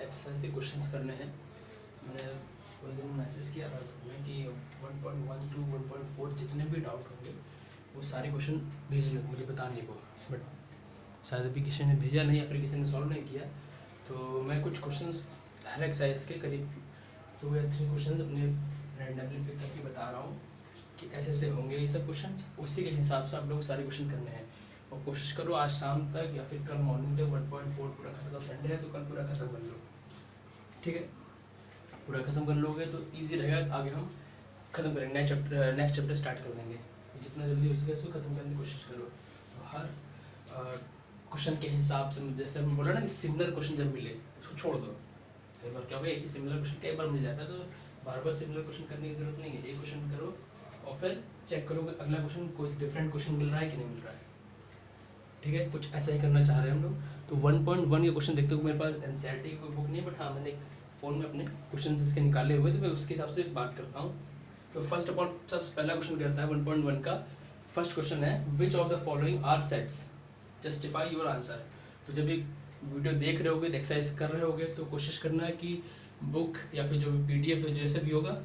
Exercise के questions करने हैं। मैंने उस दिन मैसेज किया था तुम्हें कि 1.1 to 1.4 जितने भी डाउट होंगे वो सारे क्वेश्चन भेजने को, मुझे बताने को, बट शायद अभी किसी ने भेजा नहीं या फिर किसी ने सॉल्व नहीं किया। तो मैं कुछ क्वेश्चंस हर एक्सरसाइज के करीब 2 या 3 क्वेश्चंस अपने रैंडमली पिक करके बता रहा हूँ कि ऐसे ऐसे होंगे ये सब क्वेश्चन, उसी के हिसाब से आप लोग सारे क्वेश्चन करने हैं। और कोशिश करो आज शाम तक या फिर कल मॉर्निंग तक 1.4 पूरा खत्म, कल संडे है तो कल पूरा खत्म कर लो, ठीक है। पूरा खत्म कर लोगे तो इजी रहेगा, आगे हम खत्म करेंगे, नेक्स्ट चैप्टर स्टार्ट कर देंगे। तो जितना जल्दी हो सके उसको खत्म करने की कोशिश करो। तो हर क्वेश्चन के हिसाब से, जैसे हम बोला ना कि सिमिलर क्वेश्चन जब मिले उसको छोड़ दो। कई बार क्या होगा एक ही सिमिलर क्वेश्चन कई बार मिल जाता है, तो बार बार सिमिलर क्वेश्चन करने की जरूरत नहीं है। एक क्वेश्चन करो और फिर चेक करो कि अगला क्वेश्चन कोई डिफरेंट क्वेश्चन मिल रहा है कि नहीं मिल रहा है, ठीक है। कुछ ऐसा ही करना चाह रहे हैं हम लोग। तो 1.1 के क्वेश्चन देखते हो, मेरे पास एनसीईआरटी की कोई बुक नहीं है, बट हाँ मैंने फ़ोन में अपने क्वेश्चन इसके निकाले हुए, तो मैं उसके हिसाब से बात करता हूँ। तो फर्स्ट ऑफ ऑल सबसे पहला क्वेश्चन करता है 1.1 का। फर्स्ट क्वेश्चन है which of the following are sets, justify your answer. तो जब एक वीडियो देख रहे होगे, एक्सरसाइज कर रहे होगे, तो कोशिश करना है कि बुक या फिर जो भी PDF है जैसे भी होगा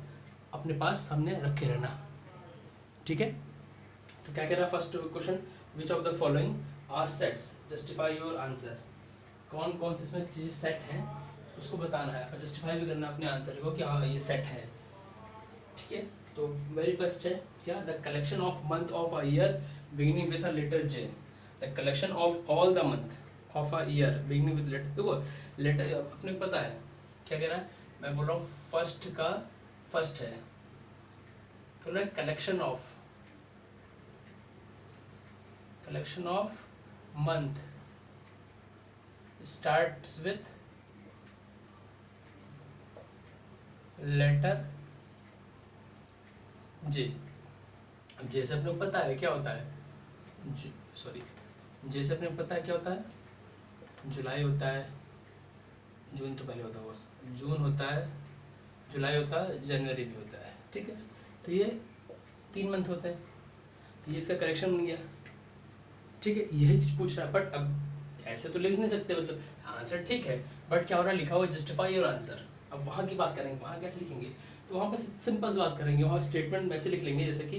अपने पास सामने रखे रहना, ठीक है। तो क्या कह रहा है first question, which of the following are sets, justify your answer. कौन कौन से इसमें चीज़ें सेट हैं उसको बताना है और जस्टिफाई भी करना अपने आंसर को कि हाँ ये सेट है, ठीक है। तो वेरी फर्स्ट है क्या, the collection of month of a year beginning with a letter J। The collection of all the month of a year beginning with letter, देखो लेटर अपने को पता है क्या कह रहा है, मैं बोल रहा हूँ फर्स्ट का फर्स्ट है, collection of month starts with letter J। अब जैसे अपने को पता है क्या होता है, जैसे अपने को पता है क्या होता है, जुलाई होता है, जून तो पहले होता है, बस जून होता है, जुलाई होता है, जनवरी भी होता है, ठीक है। तो ये 3 मंथ होते हैं, तो ये इसका करेक्शन बन गया, ठीक है। यही चीज़ पूछ रहा है, बट अब ऐसे तो लिख नहीं सकते, मतलब आंसर ठीक है, बट क्या हो रहा है, लिखा हुआ जस्टिफाई योर आंसर। अब वहाँ की बात करेंगे, वहाँ कैसे लिखेंगे, तो वहाँ पर सिंपल सी बात करेंगे, वहाँ स्टेटमेंट वैसे लिख लेंगे जैसे कि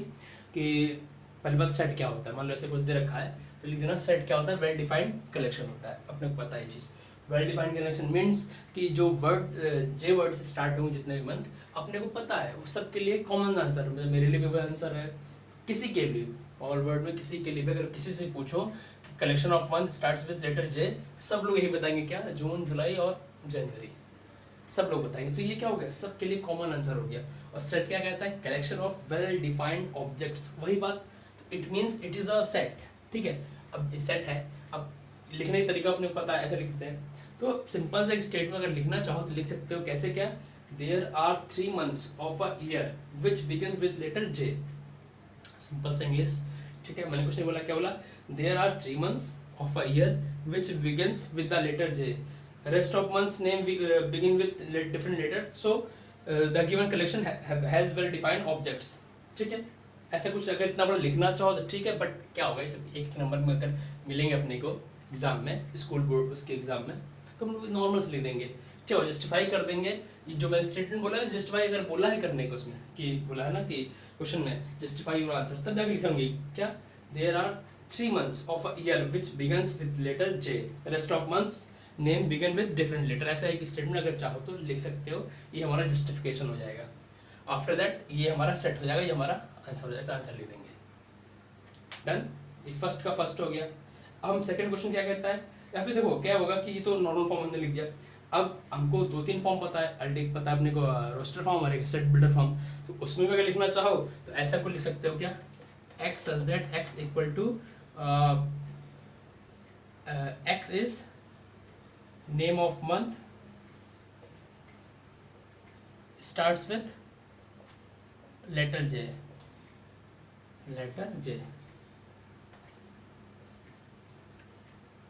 पहली बात सेट क्या होता है, मान लो ऐसे कुछ दे रखा है तो लिख देना सेट क्या होता है, वेल डिफाइंड कलेक्शन होता है, अपने को पता है ये चीज़। वेल डिफाइंड कलेक्शन मीन्स कि जो वर्ड J वर्ड से स्टार्ट होंगे जितने भी मंथ अपने को पता है, वो सबके लिए कॉमन आंसर, मेरे लिए भी वही आंसर है, किसी के लिए ऑल वर्ड में किसी के लिए भी अगर किसी से पूछो कि collection of month starts with letter J, सब लोग यही बताएंगे क्या, जून, जुलाई और जनवरी, सब लोग बताएंगे। तो ये क्या हो गया, सबके लिए कॉमन आंसर हो गया। और सेट क्या कहता है, collection of well defined objects, वही बात, तो it means it is a set, ठीक है। अब सेट है, अब लिखने का तरीका अपने को पता है, ऐसे लिखते हैं। तो सिंपल सा एक स्टेटमेंट अगर लिखना चाहो तो लिख सकते हो, कैसे, क्या, there are 3 months of a year which begins with letter J, simple सा इंग्लिश, ठीक है। मैंने कुछ नहीं बोला, क्या बोला, there are 3 months of a year which begins with the letter J, rest of months name begin with different letter, so the given collection has well defined objects, ठीक है। ऐसा कुछ अगर इतना बड़ा लिखना चाहो तो ठीक है, बट क्या होगा, इस एक नंबर में अगर मिलेंगे अपने को एग्जाम में, स्कूल बोर्ड उसके एग्जाम में, तो हम नॉर्मल से लिख देंगे, चलो जस्टिफाई कर देंगे। ये जो मैंने स्टेटमेंट बोला है, जस्टिफाई अगर बोला है करने को उसमें, कि बोला है ना कि क्वेश्चन में जस्टिफाई योर आंसर, तब जाके लिखेंगे क्या, there are 3 months of a year which begins with letter J, rest of months name begin with different letter. ऐसा एक स्टेटमेंट अगर चाहो तो लिख सकते हो, ये हमारा जस्टिफिकेशन हो जाएगा। आफ्टर दैट ये हमारा सेट हो जाएगा, ये हमारा आंसर हो जाएगा, आंसर लिख देंगे, डन। ये फर्स्ट का फर्स्ट हो गया। अब हम सेकंड क्वेश्चन क्या कहता है, या फिर देखो क्या होगा कि ये तो नॉर्मल फॉर्म हमने लिख दिया, अब हमको 2-3 फॉर्म पता है, अल्टिक पता है अपने को, रोस्टर फॉर्म और एक सेट बिल्डर फॉर्म, तो उसमें भी अगर लिखना चाहो तो ऐसा कुछ लिख सकते हो, क्या, x such that x equal to x is name of month starts with letter J,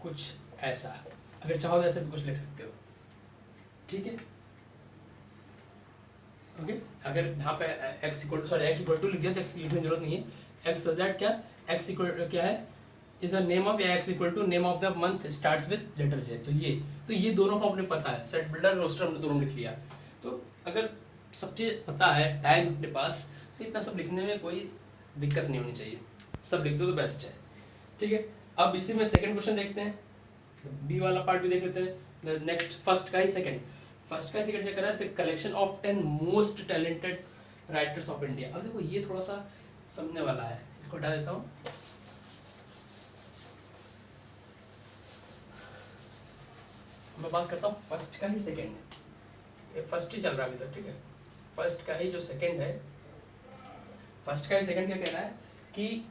कुछ ऐसा अगर चाहो तो ऐसा भी कुछ लिख सकते हो, ठीक है, ओके। अगर यहाँ पे x इक्वल टू लिख दिया तो x लिखने की जरूरत नहीं है, x सच दैट क्या, x इक्वल क्या है, is a name of x equal to name of the month starts with letter J. तो ये दोनों फॉर्म अपने पता है, सेट बिल्डर रोस्टर हमने दोनों लिख लिया। तो अगर सब चीज़ पता है, टाइम अपने पास, तो इतना सब लिखने में कोई दिक्कत नहीं होनी चाहिए, सब लिख दो तो बेस्ट है। ठीक है, अब इसी में सेकंड क्वेश्चन देखते हैं, बी वाला पार्ट भी देख लेते हैं। नेक्स्ट फर्स्ट का ही सेकंड क्या कर रहा है, the collection of 10 most talented writers of India. अब देखो ये थोड़ा सा समझने वाला है, इसको हटा देता हूँ। मैं बात करता हूँ फर्स्ट का ही सेकंड, ये फर्स्ट ही चल रहा है अभी तक, ठीक है। फर्स्ट का ही जो सेकंड है, फर्स्ट का ही सेकंड क्या कह रहा है कि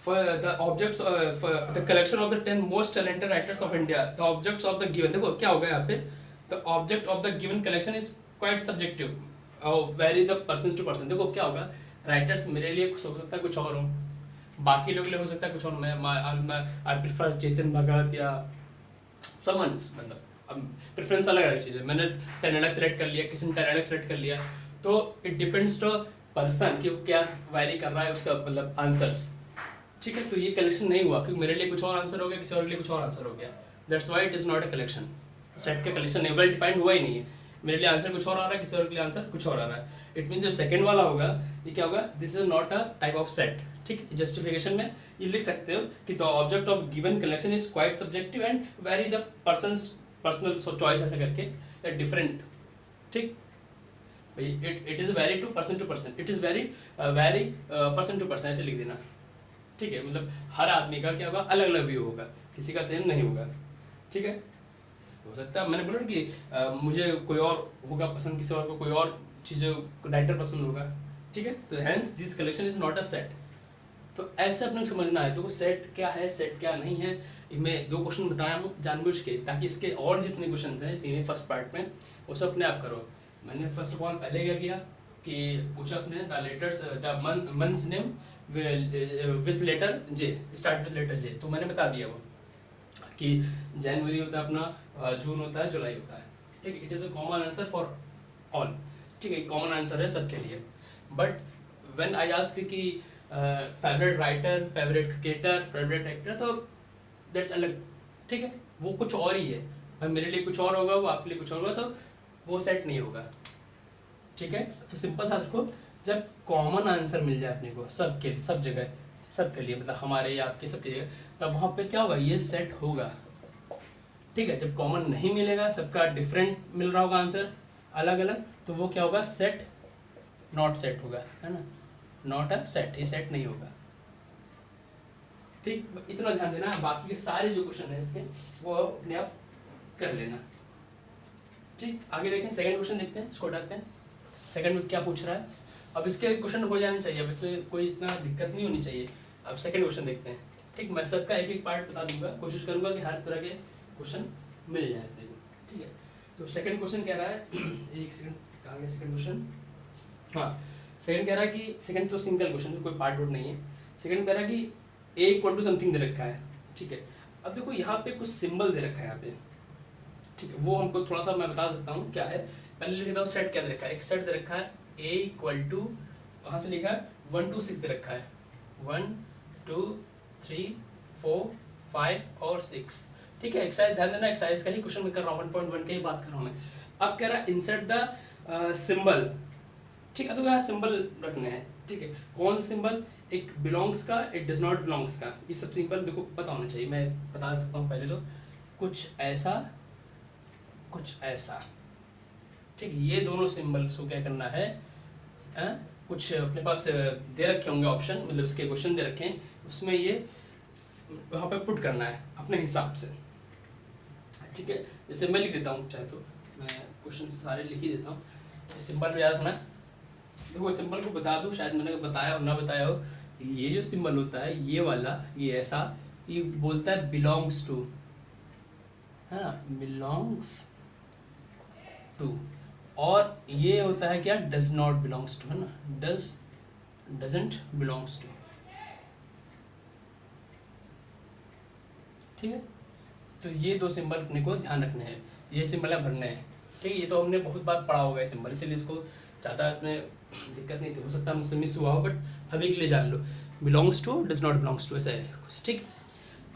the objects the collection of the 10 most talented writers of India, the objects of the given, देखो क्या होगा यहाँ पे, the object of the given collection is quite subjective, vary the persons to person। देखो क्या होगा, राइटर्स मेरे लिए हो सकता है कुछ और हो, बाकी लोगों के लिए हो सकता है कुछ और। मैं आई प्रेफर चेतन भगत या समवन, मतलब अब प्रेफरेंस अलग अलग चीज़ है। मैंने 10 अलग सेलेक्ट कर लिया, किसी ने 10 अलग सेलेक्ट कर लिया, तो इट डिपेंड्स टू पर्सन कि वो क्या वैरी कर रहा है उसका मतलब आंसर्स। ठीक है, तो ये कलेक्शन नहीं हुआ क्योंकि मेरे लिए कुछ और आंसर हो गया, किसी और के लिए कुछ और आंसर हो गया। That's why it is not a collection. Set का कलेक्शन नहीं, वेल डिफाइंड हुआ ही नहीं है, मेरे लिए आंसर कुछ और आ रहा है, किसी और के लिए आंसर कुछ और आ रहा है। इट मीन जो सेकंड वाला होगा ये क्या होगा, this is not a type of set. ठीक है, जस्टिफिकेशन में ये लिख सकते हो कि the object of given collection is quite subjective and very the personal choice, ऐसा करके डिफरेंट। ठीक, it is very to person, it is very person to person, ऐसे लिख देना। ठीक है, मतलब हर आदमी का क्या होगा, अलग अलग व्यू होगा, किसी का सेम नहीं होगा। ठीक है, हो सकता है मैंने बोला कि मुझे कोई और होगा पसंद, किसी और को कोई और चीज़ें राइटर पसंद होगा। ठीक है, तो hence this collection is not a set. तो ऐसे अपने को समझना है, तो सेट क्या है, सेट क्या नहीं है। मैं 2 क्वेश्चन बताया हूँ जानबूझ के, ताकि इसके और जितने क्वेश्चन हैं इसी फर्स्ट पार्ट में वो सब अपने आप करो। मैंने फर्स्ट ऑफ ऑल पहले क्या किया कि पूछा उसने the letters the months name with letter J, start with letter J, तो मैंने बता दिया वो कि जनवरी होता है अपना, जून होता है, जुलाई होता है। ठीक है, it is a common answer for all. ठीक है, कॉमन आंसर है सबके लिए। बट व्हेन आई आस्क्ड कि favourite writer, favourite cricketer, favourite actor, तो दैट्स अलग। ठीक है, वो कुछ और ही है, और मेरे लिए कुछ और होगा, वो आपके लिए कुछ और होगा, तो वो सेट नहीं होगा। ठीक है, तो सिंपल सा रखो, जब कॉमन आंसर मिल जाए अपने को सबके सब जगह, सबके लिए, मतलब हमारे या आपके सबकी जगह, तब वहाँ पे क्या होगा, ये सेट होगा। ठीक है, जब कॉमन नहीं मिलेगा, सबका डिफरेंट मिल रहा होगा आंसर अलग अलग, तो वो क्या होगा, सेट नॉट सेट होगा, है ना, नॉट अ सेट, ये सेट नहीं होगा। ठीक, इतना ध्यान देना। बाकी के सारे जो क्वेश्चन है इसके वो अपने आप कर लेना। ठीक, आगे देखें, सेकंड क्वेश्चन देखते हैं, इसको हटाते हैं। सेकंड में क्या पूछ रहा है, अब इसके क्वेश्चन हो जाने चाहिए, अब इसमें कोई इतना दिक्कत नहीं होनी चाहिए। अब सेकंड क्वेश्चन देखते हैं। ठीक, मैं सबका एक एक पार्ट बता दूंगा, कोशिश करूंगा कि हर तरह के क्वेश्चन मिल जाए अपने को। ठीक है, तो सेकंड क्वेश्चन कह रहा है एक सेकंड, कहाँ गया सेकंड क्वेश्चन, हाँ, सेकंड कह रहा है कि सेकंड तो सिंगल क्वेश्चन, कोई पार्ट वोट नहीं है। सेकंड कह रहा है कि ए इक्वल टू समथिंग दे रखा है। ठीक है, अब देखो यहाँ पे कुछ सिंबल दे रखा है यहाँ पे। ठीक है, वो हमको थोड़ा सा मैं बता देता हूँ क्या है। पहले लिख देता हूँ सेट क्या दे रखा है। एक सेट दे रखा है ए इक्वल टू, वहाँ से लिखा है 1 2 6 दे रखा है, 1 2 3 4 5 और 6। ठीक है, एक्सरसाइज ध्यान देना, एक्सरसाइज का ही क्वेश्चन में कर रहा हूँ, 1.1 की ही बात कर रहा हूँ मैं। अब कह रहा है इंसर्ट द सिंबल। ठीक है, तो यहाँ सिंबल रखने हैं। ठीक है, कौन सा सिंबल, एक बिलोंग्स का, एक डज नॉट बिलोंग्स का, ये सब सिंबल देखो पता होना चाहिए। मैं बता सकता हूँ पहले तो, कुछ ऐसा, कुछ ऐसा। ठीक, ये दोनों सिंबल्स को क्या करना है, कुछ अपने पास दे रखे होंगे ऑप्शन, मतलब इसके क्वेश्चन दे रखे हैं, उसमें ये वहाँ पे पुट करना है अपने हिसाब से। ठीक है, जैसे मैं लिख देता हूँ, चाहे तो मैं क्वेश्चन सारे लिख ही देता हूँ, सिंबल पे याद रखना। देखो सिंबल को बता दूँ, शायद मैंने बताया हो ना बताया हो, ये जो सिंबल होता है ये वाला, ये ऐसा, ये बोलता है बिलोंग्स टू, हाँ, बिलोंग्स टू। और ये होता है क्या, डज नॉट बिलोंग्स टू, है ना, डजंट बिलोंग्स टू। ठीक है, तो ये 2 सिंबल अपने को ध्यान रखने हैं, ये सिंबल भरने हैं। ठीक है, ये तो हमने बहुत बार पढ़ा होगा ये सिंबल, इसीलिए इसको ज़्यादा इसमें दिक्कत नहीं थी, हो सकता है मुझसे मिस हुआ हो, बट अभी के लिए जान लो, belongs to, does not belongs to, ऐसा है कुछ। ठीक,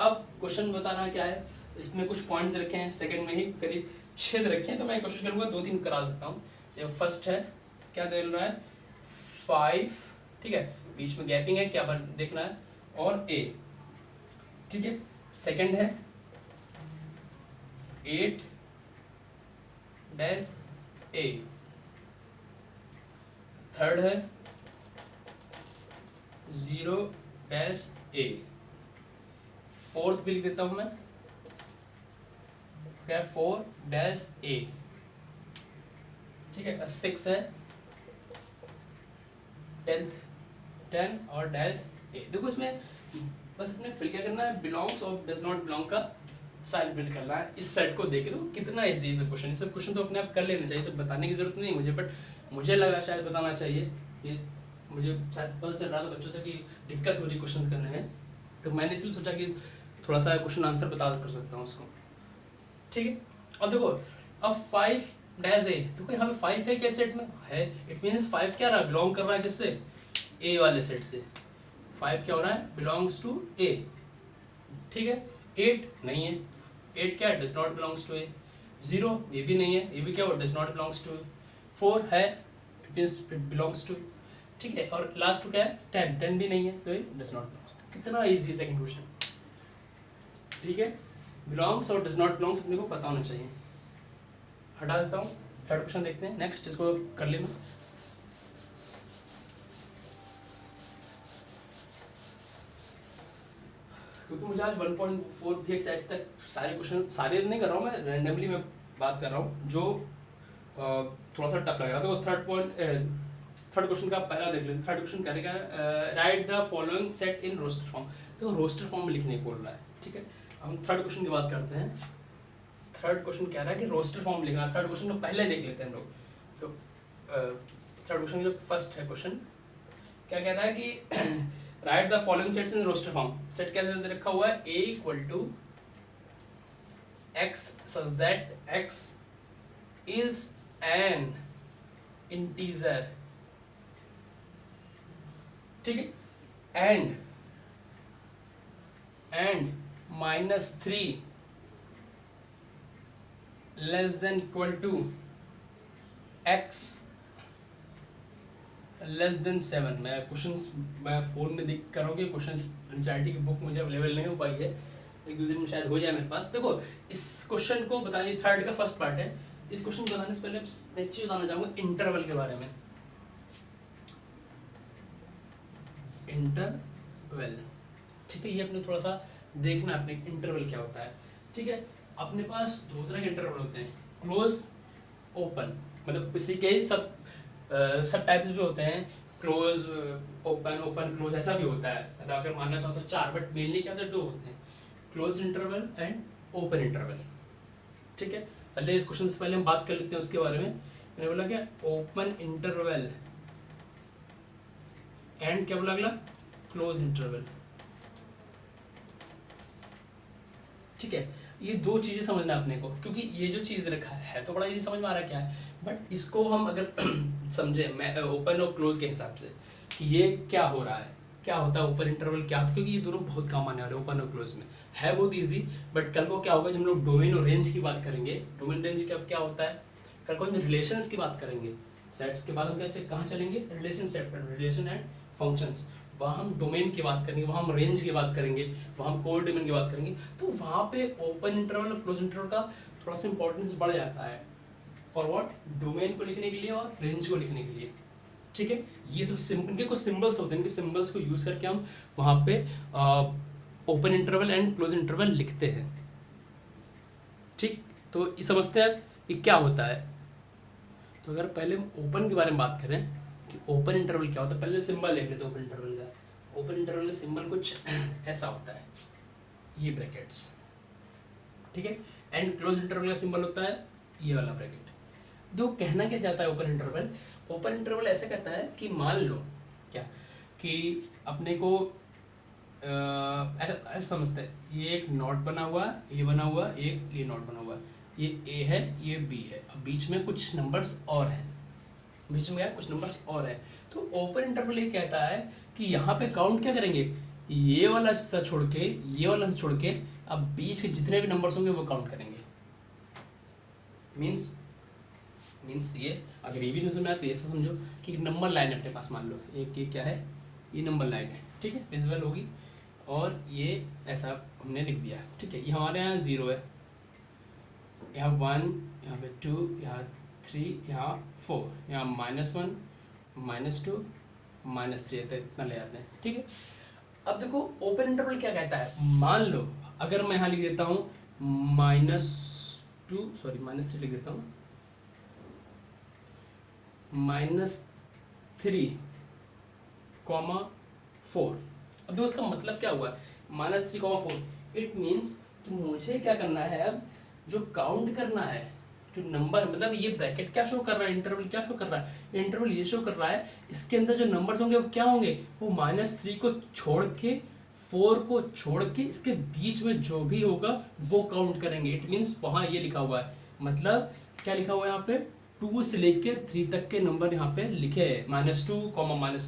अब क्वेश्चन बताना क्या है, इसमें कुछ पॉइंट्स रखे हैं, सेकंड में ही करीब 6 रखे हैं, तो मैं कोशिश करूंगा 2-3 करा सकता हूँ। ये फर्स्ट है, क्या दे रहा है 5, ठीक है, बीच में गैपिंग है, क्या देखना है, और ए, ठीक है। सेकंड है 8 डैश ए, थर्ड है 0 डैश ए, फोर्थ भी लिख देता हूं मैं, क्या 4 डैश ए, ठीक है। 6 है 10 और डैश ए। देखो इसमें बस अपने फिल क्या करना है, बिलोंग्स और डज नॉट बिलोंग का साइन फिल करना है। इस सेट को देखे तो कितना इजी है सब क्वेश्चन, ये सब क्वेश्चन तो अपने आप कर लेना चाहिए, सब बताने की जरूरत नहीं मुझे, बट मुझे लगा शायद बताना चाहिए। ये मुझे शायद पता चल रहा था बच्चों से कि दिक्कत हो रही क्वेश्चन करने में, तो मैंने इसलिए सोचा कि थोड़ा सा क्वेश्चन आंसर बता कर सकता हूँ उसको, ठीक है। अब देखो अब 5 डैश ए, देखो यहाँ पे 5 है क्या सेट में है, इट मीन्स 5 क्या रहा, बिलोंग कर रहा है किससे, ए वाले सेट से। 5 क्या हो रहा है, बिलोंग्स टू ए, ठीक है। 8 नहीं है, 8 क्या है, does not belongs to A. 0 ये भी नहीं है, ये भी क्या हो, does not belongs to A. 4 है, it means it belongs to, ठीक है। और लास्ट क्या है 10 भी नहीं है, तो ये डज नॉट बिलोंग्स। कितना ईजी सेकंड क्वेश्चन, ठीक है। बिलोंग्स और डज नॉट बिलोंग्स अपने को पता होना चाहिए। हटा देता हूँ, थर्ड क्वेश्चन देखते हैं, नेक्स्ट इसको कर लेना। क्योंकि मुझे आज 1.4 भी एक्सरसाइज तक सारे क्वेश्चन, सारे नहीं कर रहा हूँ मैं, रैंडमली मैं बात कर रहा हूँ जो थोड़ा सा टफ लग रहा था। वो थर्ड क्वेश्चन का पहला देख लेते। थर्ड क्वेश्चन क्या है, write the following set in roster form. तो रोस्टर फॉर्म में लिखने को बोल रहा है, ठीक है। हम थर्ड क्वेश्चन की बात करते हैं। थर्ड क्वेश्चन कह रहा है कि रोस्टर फॉर्म लिखना। थर्ड क्वेश्चन को पहले देख लेते हैं हम लोग। तो थर्ड क्वेश्चन जो फर्स्ट है क्वेश्चन, क्या कह रहा है कि write the following sets in roster form. Set क्या रखा हुआ है, a equal to x such that x is an integer, ठीक है, and -3 less than equal to x less than 7। मैं क्वेश्चंस मैं फ़ोन में देख कर रहा हूँ कि क्वेश्चंस एनसीईआरटी की बुक मुझे अवेलेबल नहीं हो पाई है, 1-2 दिन में शायद हो जाए मेरे पास। देखो इस क्वेश्चन को बताइए, थर्ड का फर्स्ट पार्ट है। इस क्वेश्चन को बताने से पहले मैं चीज़ बताना चाहूँगा इंटरवल के बारे में। इंटरवल, ठीक है, ये अपने थोड़ा सा देखना अपने इंटरवल क्या होता है, ठीक है। अपने पास 2 तरह के इंटरवल होते हैं, क्लोज ओपन, मतलब इसी के ही सब टाइप्स भी होते हैं, क्लोज ओपन, ओपन क्लोज, ऐसा भी होता है। अगर मानना चाहो तो 4, बट मेनली क्या होता है 2 होते हैं, close interval and open interval, ठीक है। पहले इस क्वेश्चन से पहले हम बात कर लेते हैं उसके बारे में। मैंने बोला क्या, ओपन इंटरवल एंड क्या बोला अगला, क्लोज इंटरवल, ठीक है। ये 2 चीजें समझना अपने को, क्योंकि ये जो चीज रखा है तो बड़ा इजी समझ में आ रहा है क्या है, बट इसको हम अगर समझे मैं ओपन और क्लोज के हिसाब से कि ये क्या हो रहा है, क्या होता है ओपन इंटरवल क्या होता है, क्योंकि ये दोनों बहुत काम आने वाले ओपन और क्लोज में, है बहुत इजी। बट कल को क्या होगा जब हम लोग डोमेन और रेंज की बात करेंगे, डोमेन रेंज क्या होता है, कल को हम रिलेशंस की बात करेंगे, सेट्स के बाद हम क्या कहाँ चलेंगे, रिलेशन सेट पर, रिलेशन एंड फंक्शंस, वहाँ हम डोमेन की बात करेंगे, वहाँ हम रेंज की बात करेंगे, वहाँ हम कोड डोमेन की बात करेंगे। तो वहाँ पे ओपन इंटरवल और क्लोज इंटरवल का थोड़ा सा इंपॉर्टेंस बढ़ जाता है, फॉर व्हाट, डोमेन को लिखने के लिए और रेंज को लिखने के लिए, ठीक है। ये सब इनके कुछ सिंबल्स होते हैं, इनके सिंबल्स को यूज करके हम वहाँ पे open interval and close interval लिखते हैं, ठीक। तो ये समझते हैं कि क्या होता है। तो अगर पहले हम ओपन के बारे में बात करें कि ओपन इंटरवल क्या होता है, पहले सिंबल देख लेते हैं ओपन इंटरवल का। ओपन इंटरवल का सिंबल कुछ ऐसा होता है, ये ब्रैकेट्स, ठीक है। एंड क्लोज इंटरवल का सिंबल होता है ये वाला ब्रैकेट। दो कहना क्या चाहता है ओपन इंटरवल, ओपन इंटरवल ऐसे कहता है कि मान लो क्या कि अपने को ऐसा समझते हैं, ये एक नॉट बना हुआ, ये बना हुआ, एक ये नॉट बना हुआ, ये ए है, ये बी है, अब बीच में कुछ नंबर्स और हैं, बीच में क्या कुछ नंबर्स और है। तो ओपन इंटरवल ये कहता है कि यहाँ पे काउंट क्या करेंगे, ये वाला हिस्सा छोड़ के, ये वाला हिस्सा छोड़ के अब बीच के जितने भी नंबर्स होंगे वो काउंट करेंगे। मीन्स ये अगर ये भी नहीं समझा तो ऐसा समझो कि नंबर लाइन है अपने पास, मान लो एक ये क्या है, ये नंबर लाइन है, ठीक है, विजुअल होगी, और ये ऐसा हमने लिख दिया, ठीक है। ये हमारे यहाँ 0 है, यहाँ 1, यहाँ पे 2, यहाँ 3, यहाँ 4, यहाँ -1, -2, -3 तो इतना ले जाते हैं, ठीक है। अब देखो ओपन इंटरवल क्या कहता है, मान लो अगर मैं यहाँ लिख देता हूँ -3 लिख देता हूँ, -3,4। अब देखो उसका मतलब क्या हुआ, -3,4, इट मीन्स कि मुझे क्या करना है, अब जो काउंट करना है, जो नंबर मतलब ये ब्रैकेट क्या शो कर रहा है, इंटरवल क्या शो कर रहा है, इंटरवल ये शो कर रहा है, इसके अंदर जो नंबर्स होंगे वो क्या होंगे, वो -3 को छोड़ के 4 को छोड़ के इसके बीच में जो भी होगा वो काउंट करेंगे। इट मीन्स वहाँ ये लिखा हुआ है, मतलब क्या लिखा हुआ है यहाँ पे, 2 से लेके 3 तक के नंबर यहाँ पे लिखे हैं, -2, -1,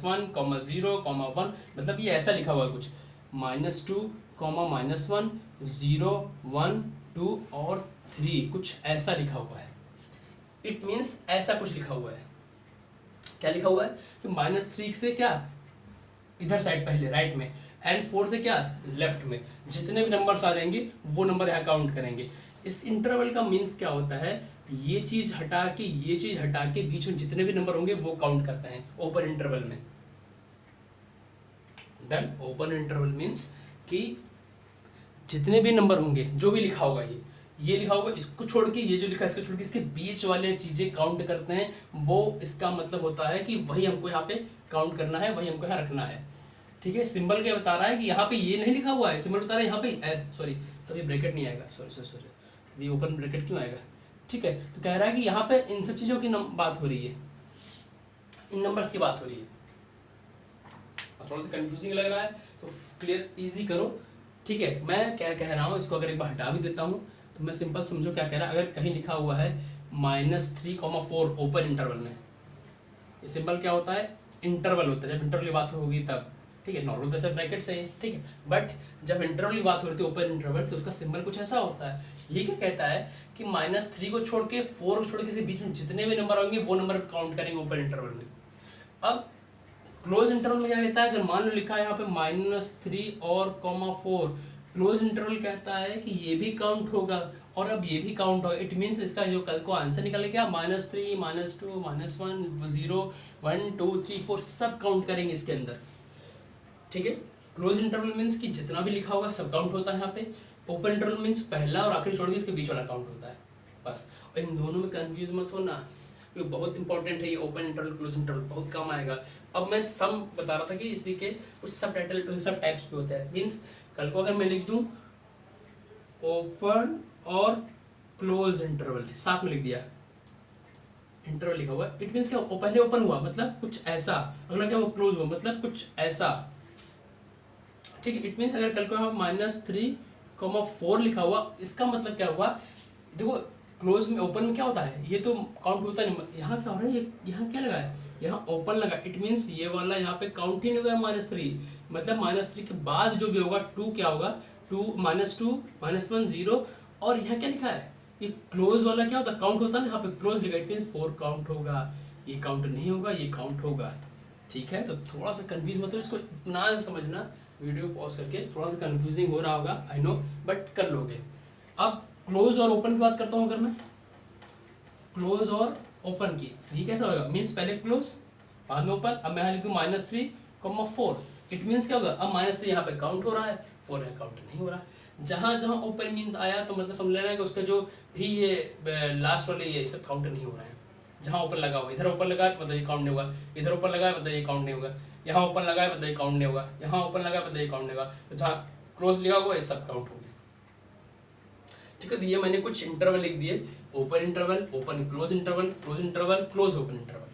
-0, -1, मतलब ये ऐसा लिखा हुआ है कुछ, -2, -1, 0, 1, 2 और 3, कुछ ऐसा लिखा हुआ है। इट मीन्स ऐसा कुछ लिखा हुआ है, क्या लिखा हुआ है कि -3 से क्या इधर साइड पहले राइट में, एंड 4 से क्या लेफ्ट में, जितने भी नंबर्स आ जाएंगे वो नंबर यहाँ काउंट करेंगे। इस इंटरवल का मीन्स क्या होता है, ये चीज हटा के ये चीज हटा के बीच में जितने भी नंबर होंगे वो काउंट करते हैं ओपन इंटरवल में। डन। ओपन इंटरवल मीन्स कि जितने भी नंबर होंगे, जो भी लिखा होगा, ये लिखा होगा, इसको छोड़ के ये जो लिखा है इसको छोड़ के इसके बीच वाले चीजें काउंट करते हैं, वो इसका मतलब होता है कि वही हमको यहाँ पे काउंट करना है, वही हमको यहाँ रखना है, ठीक है। सिंबल क्या बता रहा है कि यहाँ पे ये नहीं लिखा हुआ है, सिंबल बता रहा है यहाँ पे सॉरी, तो ये ब्रैकेट नहीं आएगा, सॉरी ये ओपन ब्रैकेट क्यों आएगा, ठीक है। तो कह रहा है कि यहाँ पे इन सब चीजों की बात हो रही है, इन नंबर्स की बात हो रही है। थोड़ा सा कंफ्यूजिंग लग रहा है तो क्लियर इजी करो, ठीक है। मैं क्या कह रहा हूँ, इसको अगर एक बार हटा भी देता हूँ तो मैं सिंपल समझो क्या कह रहा है। अगर कहीं लिखा हुआ है -3,4 ओपन इंटरवल में, ये सिंबल क्या होता है, इंटरवल होता है, जब इंटरवल की बात होगी तब, ठीक है। नॉर्मल तो ऐसे ब्रैकेट से है, ठीक है, बट जब इंटरवल की बात हो रही थी ओपन इंटरवल, तो उसका सिंबल कुछ ऐसा होता है। ये क्या कहता है कि -3 को छोड़ के 4 को छोड़ के इसके बीच में जितने भी नंबर होंगे वो नंबर काउंट करेंगे ओपन इंटरवल में। अब क्लोज इंटरवल में क्या कहता है, अगर मान लो लिखा है यहाँ पे -3 और ,4, क्लोज इंटरवल कहता है कि ये भी काउंट होगा और अब ये भी काउंट होगा। इट मीन्स इसका जो कल को आंसर निकल गया -3, -2, -1, 0, 1, 2, 3, 4 सब काउंट करेंगे इसके अंदर, ठीक है। क्लोज इंटरवल मीन्स कि जितना भी लिखा होगा सब काउंट होता है यहाँ पे। ओपन इंटरवल मीन्स पहला और आखिरी छोड़ के इसके बीच वाला काउंट होता है, बस। और इन दोनों में कंफ्यूज मत हो ना, ये बहुत इंपॉर्टेंट है, ये ओपन इंटरवल क्लोज इंटरवल बहुत काम आएगा। अब मैं सम बता रहा था कि इसी के कुछ सब टाइटल सब टाइप्स भी होते हैं। मीन्स कल को अगर मैं लिख दूं ओपन और क्लोज इंटरवल साथ में लिख दिया, इंटरवल लिखा हुआ, इट मीन्स क्या, पहले ओपन हुआ मतलब कुछ ऐसा, अगला क्या वो क्लोज हुआ मतलब कुछ ऐसा, ठीक है। इट मीन्स अगर कल को यहाँ -3,4 लिखा हुआ, इसका मतलब क्या हुआ, देखो क्लोज में ओपन में क्या होता है, ये तो काउंट होता नहीं, यहाँ क्या हो रहा है, ये यहाँ क्या लगा है, यहाँ ओपन लगा, इट मीन्स ये वाला यहाँ पे काउंट ही नहीं होगा -3, मतलब -3 के बाद जो भी होगा 2 क्या होगा, 2, -2, -1, 0, और यहाँ क्या लिखा है, ये क्लोज वाला क्या होता है, काउंट होता है ना, यहाँ पे क्लोज लिखा, इट मीन्स 4 काउंट होगा, ये काउंट नहीं होगा, ये काउंट होगा, ठीक है। तो थोड़ा सा कंफ्यूज मत हो, इसको इतना समझना, वीडियो पॉज करके, थोड़ा सा कंफ्यूजिंग हो रहा होगा आई नो, बट कर लोगे। अब क्लोज और ओपन की बात करता हूँ, अगर मैं क्लोज और ओपन की, तो ये कैसा होगा, मीन्स पहले क्लोज बाद में ओपन। अब मैं यहाँ लिख दूँ -3,4, इट मीन्स क्या होगा, अब -3 यहाँ पे काउंट हो रहा है, 4 यहाँ काउंट नहीं हो रहा है। जहाँ जहाँ ओपन मीन्स आया तो मतलब समझ लेना है कि उसका जो भी ये लास्ट वाले ये सब काउंट नहीं हो रहा है। जहाँ ओपन लगा हुआ, इधर ओपन लगा है तो मतलब ये काउंट नहीं होगा, इधर ओपन लगा है मतलब ये काउंट नहीं होगा, यहाँ ओपन लगा है मतलब ये काउंट नहीं होगा, यहाँ ओपन लगा है मतलब ये काउंट नहीं होगा, तो जहाँ क्लोज लिखा हुआ ये सब काउंट होंगे, ठीक है। तो ये मैंने कुछ इंटरवल लिख दिए, open interval, open close interval, close interval, close open interval,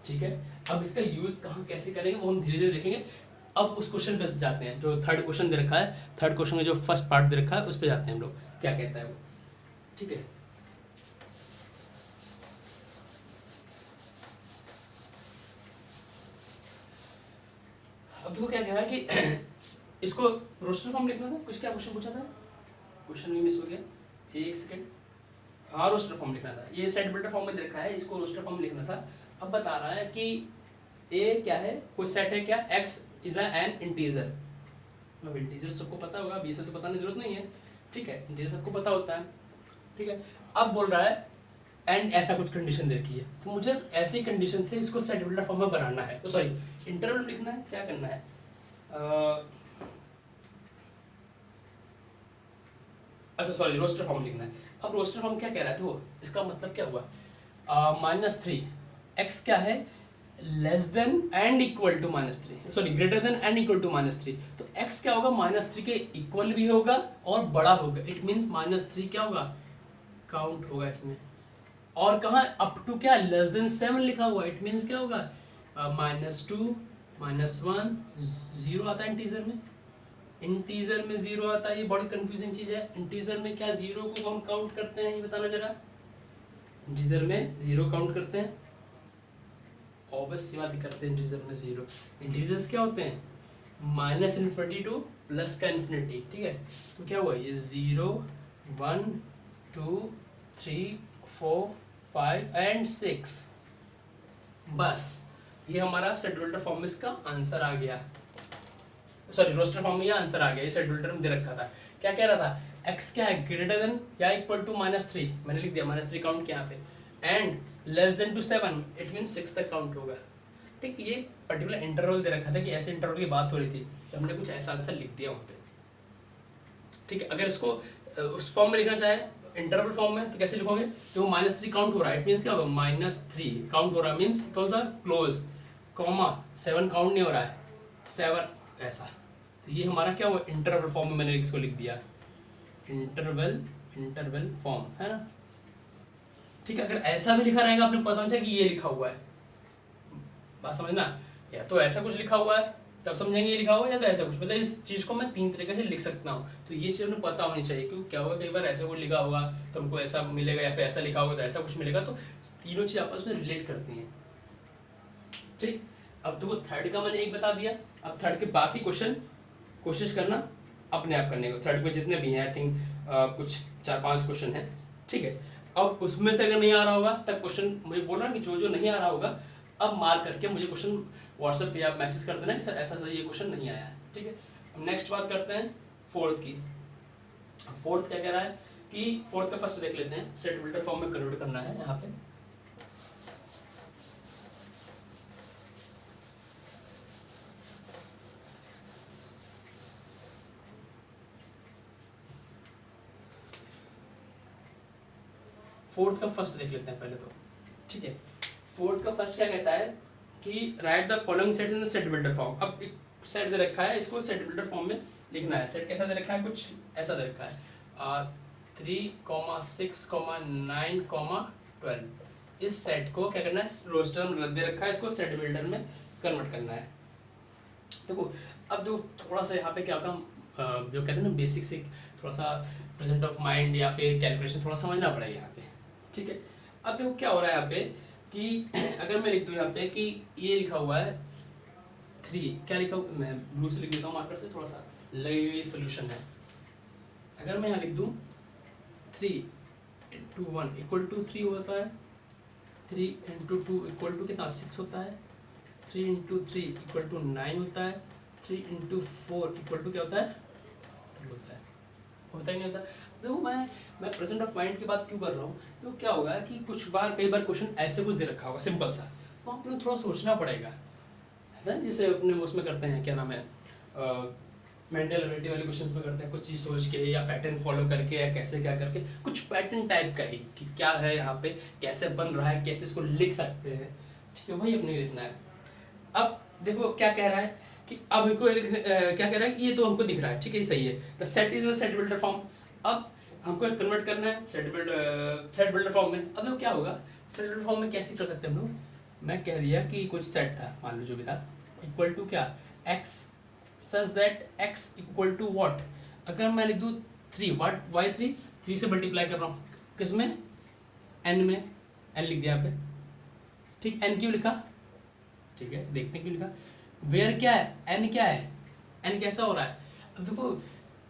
ठीक है। अब इसका यूज कहाँ कैसे करेंगे वो हम धीरे धीरे देखेंगे। अब उस क्वेश्चन पे जाते हैं जो थर्ड क्वेश्चन दे रखा है, थर्ड क्वेश्चन में जो फर्स्ट पार्ट दे रखा है उस पे जाते हैं हम लोग, क्या कहता है वो, ठीक है। अब देखो क्या कह रहा है कि इसको रोस्टर फॉर्म लिखना था, कुछ क्या क्वेश्चन पूछा था, क्वेश्चन भी मिस हो गया, एक सेकेंड। हाँ रोस्टर फॉर्म लिखना था, ये सेट बिल्डर फॉर्म में रखा है, इसको रोस्टर फॉर्म लिखना था। अब बता रहा है कि ए क्या है, कोई सेट है क्या, एक्स इज एन इंटीजर। अब इंटीजर सबको पता होगा, बी से तो बताने जरूरत नहीं है, ठीक है, इंटीजर सबको पता होता है, ठीक है। अब बोल रहा है एंड ऐसा कुछ कंडीशन दे रखी है, तो मुझे ऐसी कंडीशन से इसको सेट बिल्डर फॉर्म में बनाना है, तो सॉरी इंटरवल लिखना है, क्या करना है, अच्छा सॉरी रोस्टर फॉर्म लिखना है। अब रोस्टर फॉर्म क्या कह रहा है, तो इसका मतलब क्या हुआ, -3 एक्स क्या है, less than and equal to -3, sorry greater than and equal to -3, तो x क्या होगा, -3 के इक्वल भी होगा और बड़ा होगा, इट मीन्स -3 क्या होगा, काउंट होगा इसमें, और कहाँ अप टू क्या लेस देन 7 लिखा हुआ, इट मीन्स क्या होगा, -2 -1 0 आता है इंटीजर में, इंटीजर में 0 आता है, ये बड़ी कंफ्यूजिंग चीज है, इंटीजर में क्या 0 को हम काउंट करते हैं, ये बताना जरा, इंटीजर में 0 काउंट करते हैं, ऑब्वियस सी बात करते हैं, इंटीजर में 0, इंटीजर्स क्या होते हैं, -∞ टू प्लस का इन्फिनिटी, ठीक है, तो क्या हुआ ये 0 1 2 3 4 5 एंड 6, बस ये हमारा सेट बिल्डर फॉर्म में इसका आंसर आ गया, सॉरी रोस्टर फॉर्म में ये आंसर आ गया, ये सेट बिल्डर में दे रखा था, क्या कह रहा था, x क्या है, ग्रेटर देन या इक्वल टू -3, मैंने लिख दिया -3 काउंट किया यहाँ पे, and less than to 7, it mean 6 तक काउंट होगा, ठीक, ये पर्टिकुलर इंटरवल दे रखा था कि ऐसे इंटरवल की बात हो रही थी, तो हमने कुछ ऐसा आंसर लिख दिया वहाँ पे, ठीक है। अगर इसको उस फॉर्म में लिखना चाहे इंटरवल फॉर्म में तो कैसे लिखोगे, तो -3 काउंट हो रहा है, इट मीन्स क्या होगा, -3 काउंट हो रहा है, मीन्स कौन सा, क्लोज, कॉमा 7 काउंट नहीं हो रहा है, 7 ऐसा, तो ये हमारा क्या हुआ, इंटरवल फॉर्म में मैंने इसको लिख दिया, इंटरवल फॉर्म है ना, ठीक है। अगर ऐसा भी लिखा रहेगा आपने पता होना कि ये लिखा हुआ है, बात समझना, या तो ऐसा कुछ लिखा हुआ है तब समझेंगे ये लिखा हुआ है, या तो ऐसा कुछ, मतलब इस चीज़ को मैं 3 तरीके से लिख सकता हूँ, तो ये चीज़ हमें पता होनी चाहिए, क्योंकि क्या होगा कई बार ऐसा कुछ लिखा होगा तो हमको ऐसा मिलेगा, या फिर ऐसा लिखा होगा तो ऐसा कुछ मिलेगा, तो तीनों चीज़ आपस में रिलेट करती हैं, ठीक। अब तो वो थर्ड का मैंने एक बता दिया, अब थर्ड के बाकी क्वेश्चन कोशिश करना अपने आप करने को, थर्ड में जितने भी हैं आई थिंक कुछ 4-5 क्वेश्चन हैं, ठीक है। अब उसमें से अगर नहीं आ रहा होगा तब क्वेश्चन मुझे बोलना कि जो जो नहीं आ रहा होगा अब मार्क करके मुझे क्वेश्चन व्हाट्सएप पे आप मैसेज कर देना कि सर ऐसा ये क्वेश्चन नहीं आया है, ठीक है। अब नेक्स्ट बात करते हैं फोर्थ की। फोर्थ क्या कह रहा है कि फोर्थ का फर्स्ट देख लेते हैं, सेट बिल्डर फॉर्म में कन्वर्ट करना है यहाँ पे, फोर्थ का फर्स्ट देख लेते हैं पहले तो, ठीक है। फोर्थ का फर्स्ट क्या कहता है कि write the following sets in the set builder form. अब एक सेट दे रखा है, इसको सेट बिल्डर फॉर्म में लिखना है। सेट कैसा दे रखा है, कुछ ऐसा दे रखा है 3, 6, 9, 12। इस सेट को क्या करना है, रोस्टर में दे रखा है, इसको सेट बिल्डर में कन्वर्ट करना है। देखो अब देखो थोड़ा सा यहाँ पे क्या होता है, जो कहते हैं ना बेसिक से थोड़ा सा प्रेजेंट ऑफ माइंड या फिर कैलकुलेशन थोड़ा समझना पड़ेगा यहाँ पे, ठीक है। अब देखो क्या हो रहा है यहाँ पे कि अगर मैं लिख दूँ यहाँ पे कि ये लिखा हुआ है 3, क्या लिखा हुआ, मैं ब्लू से लिख देता हूँ मार्कर से, थोड़ा सा लगी हुई सोल्यूशन है। अगर मैं यहाँ लिख दूँ 3 × 1 = 3 होता है, 3 × 2 = कितना 6 होता है, 3 × 3 = 9 होता है, 3 × 4 = क्या होता है, होता ही नहीं होता। देखो मैं प्रेजेंट ऑफ माइंड की बात क्यों कर रहा हूँ, तो क्या होगा कि कई बार क्वेश्चन ऐसे कुछ दे रखा होगा सिंपल सा, तो आपने थोड़ा सोचना पड़ेगा, है ना, जैसे अपने उसमें करते हैं क्या नाम है मेंटल एबिलिटी वाले क्वेश्चंस में करते हैं, कुछ चीज़ सोच के या पैटर्न फॉलो करके या कैसे क्या करके, कुछ पैटर्न टाइप का ही कि क्या है यहाँ पे, कैसे बन रहा है, कैसे इसको लिख सकते हैं, ठीक है, वही अपने लिखना है। अब देखो क्या कह रहा है कि अब इनको क्या कह रहा है, ये तो हमको दिख रहा है, ठीक है, सही है, the set is the set builder form. अब हमको कन्वर्ट करना है सेट बिल्डर फॉर्म में। अब देखो क्या होगा, सेट बिल्डर फॉर्म में कैसे कर सकते हैं हम लोग, मैं कह दिया कि कुछ सेट था, मान लो जो भी था, इक्वल टू क्या x such that x equal to what. अगर मैं लिख दूँ 3, व्हाट, वाई 3 से मल्टीप्लाई कर रहा हूँ किसमें, n में, n लिख दिया यहाँ पे, ठीक, n क्यों लिखा, ठीक है, देखते हैं क्यों लिखा, वेयर क्या है, एन क्या है, एन कैसा हो रहा है। अब देखो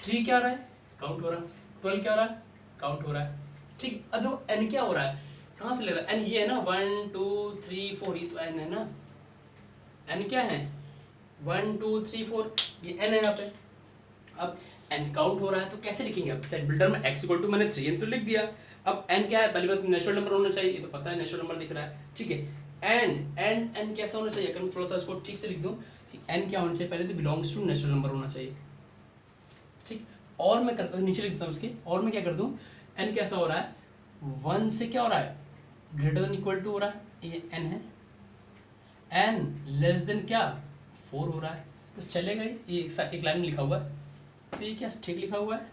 3 क्या हो रहा है, काउंट हो रहा है, 12 क्या हो रहा है, काउंट हो रहा है, ठीक। अब देखो एन क्या हो रहा है, कहाँ से ले रहा है, एन ये है ना 1 2 3 4, ये तो एन है ना, एन क्या है 1 2 3 4, ये एन है यहाँ पे। अब एन काउंट हो रहा है तो कैसे लिखेंगे, अब सेट बिल्डर में x इक्वल टू मैंने 3n तो लिख दिया। अब n क्या है, पहली बात नेचुरल नंबर होना चाहिए, ये तो पता है नेचुरल नंबर दिख रहा है, ठीक है। एंड n कैसा होना चाहिए, अगर मैं थोड़ा सा इसको ठीक से लिख दूं कि n क्या होना चाहिए, पहले तो बिलोंग्स टू नेचुरल नंबर होना चाहिए, ठीक। और मैं नीचे लिख देता हूँ इसके, और मैं क्या कर दूँ, n कैसा हो रहा है 1 से क्या हो रहा है, ग्रेटर देन इक्वल टू हो रहा है, ये n है, n लेस देन क्या 4 हो रहा है, तो चलेगा ये एक लाइन में लिखा हुआ है, तो ये क्या ठीक लिखा हुआ है,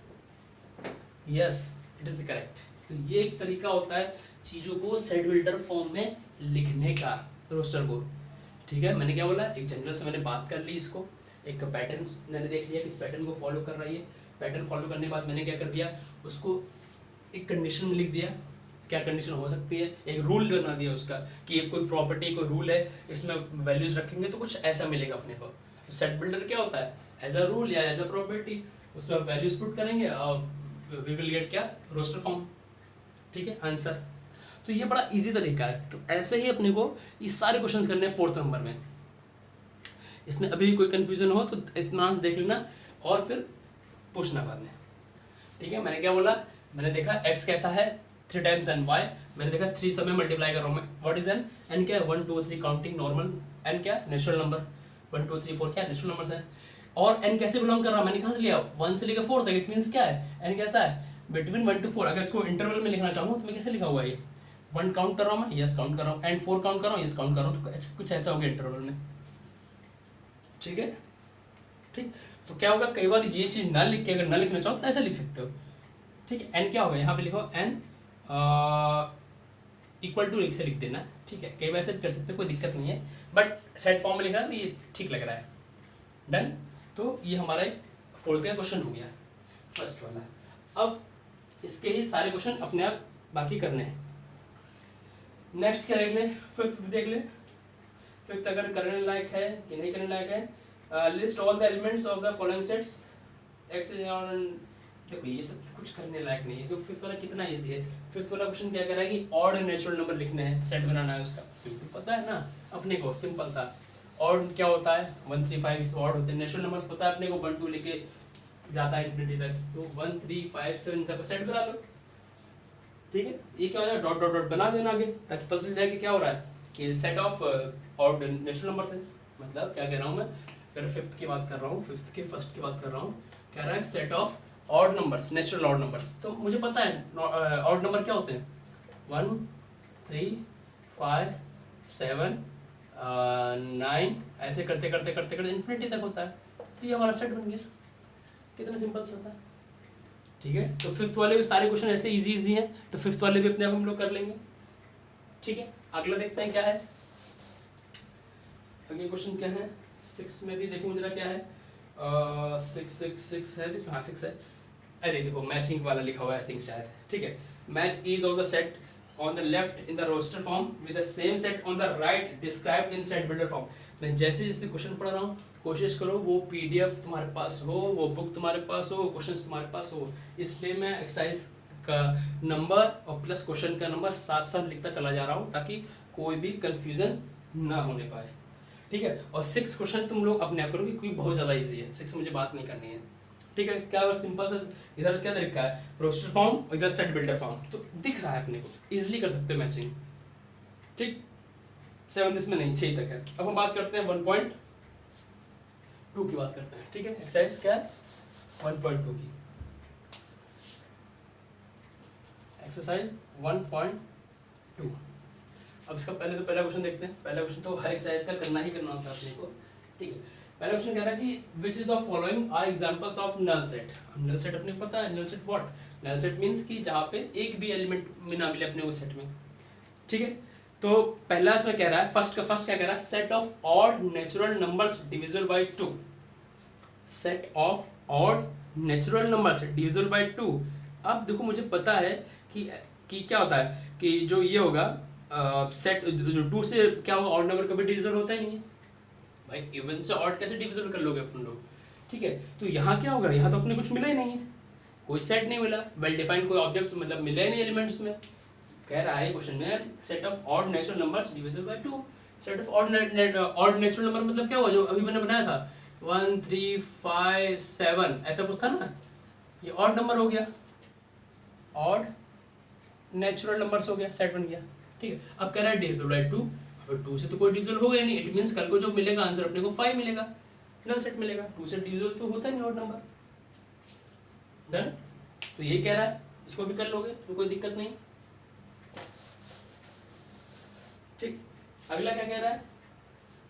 यस इट इज करेक्ट। तो ये एक तरीका होता है चीज़ों को सेट बिल्डर फॉर्म में लिखने का, रोस्टर को, ठीक है। मैंने क्या बोला, एक जनरल से मैंने बात कर ली, इसको एक पैटर्न मैंने देख लिया कि इस पैटर्न को फॉलो कर रही है, पैटर्न फॉलो करने के बाद मैंने क्या कर दिया, उसको एक कंडीशन में लिख दिया, क्या कंडीशन हो सकती है, एक रूल बना दिया उसका कि ये कोई प्रॉपर्टी कोई रूल है, इसमें वैल्यूज रखेंगे तो कुछ ऐसा मिलेगा अपने को। तो सेट बिल्डर क्या होता है, एज अ रूल या एज अ प्रॉपर्टी, उसमें आप वैल्यूज पुट करेंगे और वी विल गेट क्या, रोस्टर फॉर्म, ठीक है, आंसर। तो ये बड़ा इजी तरीका है। तो ऐसे ही अपने को ये सारे क्वेश्चंस करने हैं 4th नंबर में। इसमें अभी कोई कंफ्यूजन हो तो इतना देख लेना और फिर पूछना बाद में, ठीक है। मैंने क्या बोला, मैंने देखा x कैसा है 3 टाइम्स एन y, मैंने देखा 3 समय मल्टीप्लाई कर रहा हूँ मैं, व्हाट इज एन, एन क्या है 1 2 3 काउंटिंग नॉर्मल, एन क्या नेचुरल नंबर, 1 2 3 4 क्या नेचुरल नंबर्स है, और एन कैसे बिलोंग कर रहा है, मैंने कहाँ से लिया 1 से लेकर 4 तक, इट मींस क्या है एन कैसा है बिटवीन 1 to 4। अगर इसको इंटरवल में लिखना चाहूँ तो मैं कैसे लिखा हुआ है, 1 काउंट कर रहा हूँ मैं, यस काउंट कर रहा हूँ, एंड 4 काउंट कर रहा हूँ, यस काउंट कर रहा हूँ, तो कुछ ऐसा हो गया इंटरवल में, ठीक है, ठीक। तो क्या होगा, कई बार ये चीज़ ना लिख के अगर ना लिखना चाहो तो ऐसा लिख सकते हो, ठीक है। एन क्या होगा, यहाँ पे लिखो एन इक्वल टू से लिख देना, ठीक है। कई बार ऐसे कर सकते हो, कोई दिक्कत नहीं है, बट सेट फॉर्म में लिखना तो ये ठीक लग रहा है, डन। तो ये हमारा एक 4th का क्वेश्चन हो गया, फर्स्ट वाला। अब इसके ही सारे क्वेश्चन अपने आप बाकी करने हैं। नेक्स्ट क्या देख ले, 5th देख ले। 5th अगर करने लायक है कि नहीं करने लायक है, list all the elements of the following sets x और, देखो ये सब कुछ करने लायक नहीं है क्योंकि 5th वाला कितना इजी है। 5th वाला क्वेश्चन क्या कर रहा है कि ऑड नेचुरल नंबर लिखने हैं, सेट बनाना है उसका, तो पता है ना अपने को, सिंपल सा। ऑड क्या होता है 1 3 5 इस ऑड होते हैं, नेचुरल नंबर पता है अपने को 1 2 लेके जाता है इन्फिनिटी तक, तो 1 3 5 7 सबको सेट करा लो, ठीक है। ये क्या हो जाएगा, डॉट डॉट डॉट बना देना आगे, ताकि पता चल जाए कि क्या हो रहा है कि set of odd natural numbers है। मतलब क्या कह रहा हूँ मैं, अगर 5th की बात कर रहा हूँ, 5th के फर्स्ट की बात कर रहा हूँ, कह रहा है set of odd numbers, natural odd numbers. तो मुझे पता है ऑड नंबर क्या होते हैं, 1 3 5 7 9, ऐसे करते करते करते करते इन्फिनिटी तक होता है। तो ये हमारा सेट बन गया, कितना सिंपल सा था, ठीक है। तो 5th वाले भी सारे क्वेश्चन ऐसे इजी इजी हैं, तो 5th वाले भी अपने आप हम लोग कर लेंगे, ठीक है। अगला देखते हैं क्या है, अगले क्वेश्चन क्या है, 6 में भी देखो जरा क्या है, 6 है इसमें, हाँ 6 है। अरे देखो मैचिंग वाला लिखा हुआ है, आई थिंक शायद, ठीक है। Match each of the set on the left in the roster form with the same set on the right described in set builder form। मैं जैसे जैसे क्वेश्चन पढ़ रहा हूँ, कोशिश करो वो पीडीएफ तुम्हारे पास हो, वो बुक तुम्हारे पास हो, क्वेश्चंस तुम्हारे पास हो, इसलिए मैं एक्सरसाइज का नंबर और प्लस क्वेश्चन का नंबर साथ साथ लिखता चला जा रहा हूँ ताकि कोई भी कंफ्यूजन ना होने पाए, ठीक है। और 6 क्वेश्चन तुम लोग अपने आप करोगे क्योंकि बहुत ज़्यादा ईजी है, 6 मुझे बात नहीं करनी है, ठीक है। क्या सिंपल सा इधर क्या तरीका है, रोस्टर फॉर्म और इधर सेट बिल्डर फॉर्म, तो दिख रहा है अपने को, इजीली कर सकते हो मैचिंग, ठीक। 7 इसमें नहीं, 6 तक है। अब हम बात करते हैं 1.2 की बात करते हैं, ठीक है। एक्सरसाइज क्या है 1.2 की, एक्सरसाइज 1.2। अब इसका पहले क्वेश्चन देखते हैं। पहला क्वेश्चन तो हर एक्सरसाइज का करना ही करना होता है अपने को, ठीक है। पहला क्वेश्चन कह रहा है कि which is the following are examples of null set. Null set अपने को पता है, null set what, null set means कि जहाँ पे एक भी एलिमेंट में ना मिले अपने को सेट में, ठीक है। तो पहला इसमें कह रहा है, फर्स्ट क्या कह रहा है, set of odd natural numbers divisible by 2, set of odd natural numbers divisible by 2। अब देखो मुझे पता है कि क्या होता है कि जो ये होगा सेट जो 2 से क्या होगा, ऑड नंबर कभी डिविजिबल होता ही नहीं है, भाई इवन से ऑड कैसे डिविजिबल कर लोगे अपन लोग, ठीक है। तो यहाँ क्या होगा, यहाँ तो अपने कुछ मिला ही नहीं है, कोई सेट नहीं मिला, वेल डिफाइंड कोई ऑब्जेक्ट मतलब मिला ही नहीं एलिमेंट्स में। कह रहा है क्वेश्चन में set of odd natural numbers divisible by 2। Set of odd natural number मतलब क्या हुआ, जो अभी मैंने बनाया था 1 3 5 7 ऐसा कुछ था ना, ये ऑड नंबर हो गया, ऑड नेचुरल नंबर्स हो गया, सेट बन गया, ठीक है। अब कह रहा है डिविजिबल बाय 2, अब 2 से तो कोई डिविजिबल हो गया नहीं, इट मींस कल को जो मिलेगा आंसर अपने को 5 मिलेगा, नल सेट मिलेगा, 2 से डिविजिबल तो होता नहीं ऑड नंबर, डन। तो ये कह रहा है, इसको भी कर लोगे तो कोई दिक्कत नहीं, ठीक। अगला क्या कह रहा है,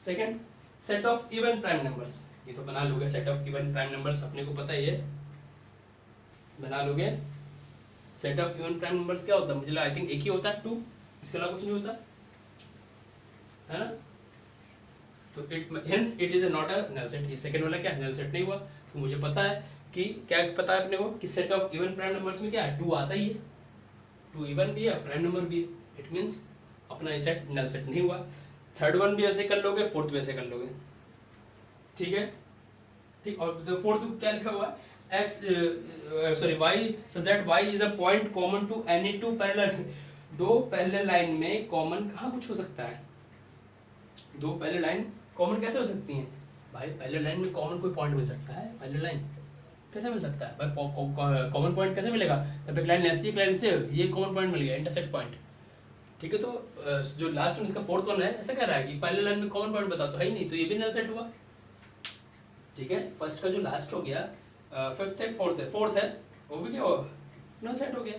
second set of even prime numbers, ये तो बना लोगे, set of even prime numbers अपने को पता ही है, बना लोगे। Set of even prime numbers क्या होता है, मुझे आई थिंक एक ही होता है 2, इसके अलावा कुछ नहीं होता है ना। तो hence it is not a null set, ये सेकंड वाला क्या नल सेट नहीं हुआ, तो मुझे पता है कि क्या पता है अपने को कि set of even prime numbers में क्या है 2 आता ही है, 2 इवन भी है प्राइम नंबर भी है, इट मींस अपना ये सेट नल सेट नहीं हुआ। थर्ड वन भी ऐसे कर लोगे, फोर्थ भी ऐसे कर लोगे, ठीक है, ठीक। और फोर्थ क्या लिखा हुआ है, x sorry y such that y is a point common to any two parallel, दो पैरेलल लाइन में कॉमन कहाँ कुछ हो सकता है, दो पैरेलल लाइन कॉमन कैसे हो सकती हैं भाई, पैरेलल लाइन में कॉमन कोई पॉइंट मिल सकता है, पैरेलल लाइन कैसे मिल सकता है भाई, कॉमन पॉइंट कैसे मिलेगा, जब एक लाइन ऐसी एक लाइन से ये कॉमन पॉइंट मिल गया, इंटरसेक्ट पॉइंट, ठीक है। तो जो लास्ट में इसका फोर्थ वन है ऐसा कह रहा है कि पैरेलल लाइन में कॉमन पॉइंट बता, तो है ही नहीं, तो ये भी नल सेट हुआ, ठीक है। फर्स्ट का जो लास्ट हो गया, फिफ्थ है, फोर्थ है वो भी क्या हुआ, नल सेट हो गया,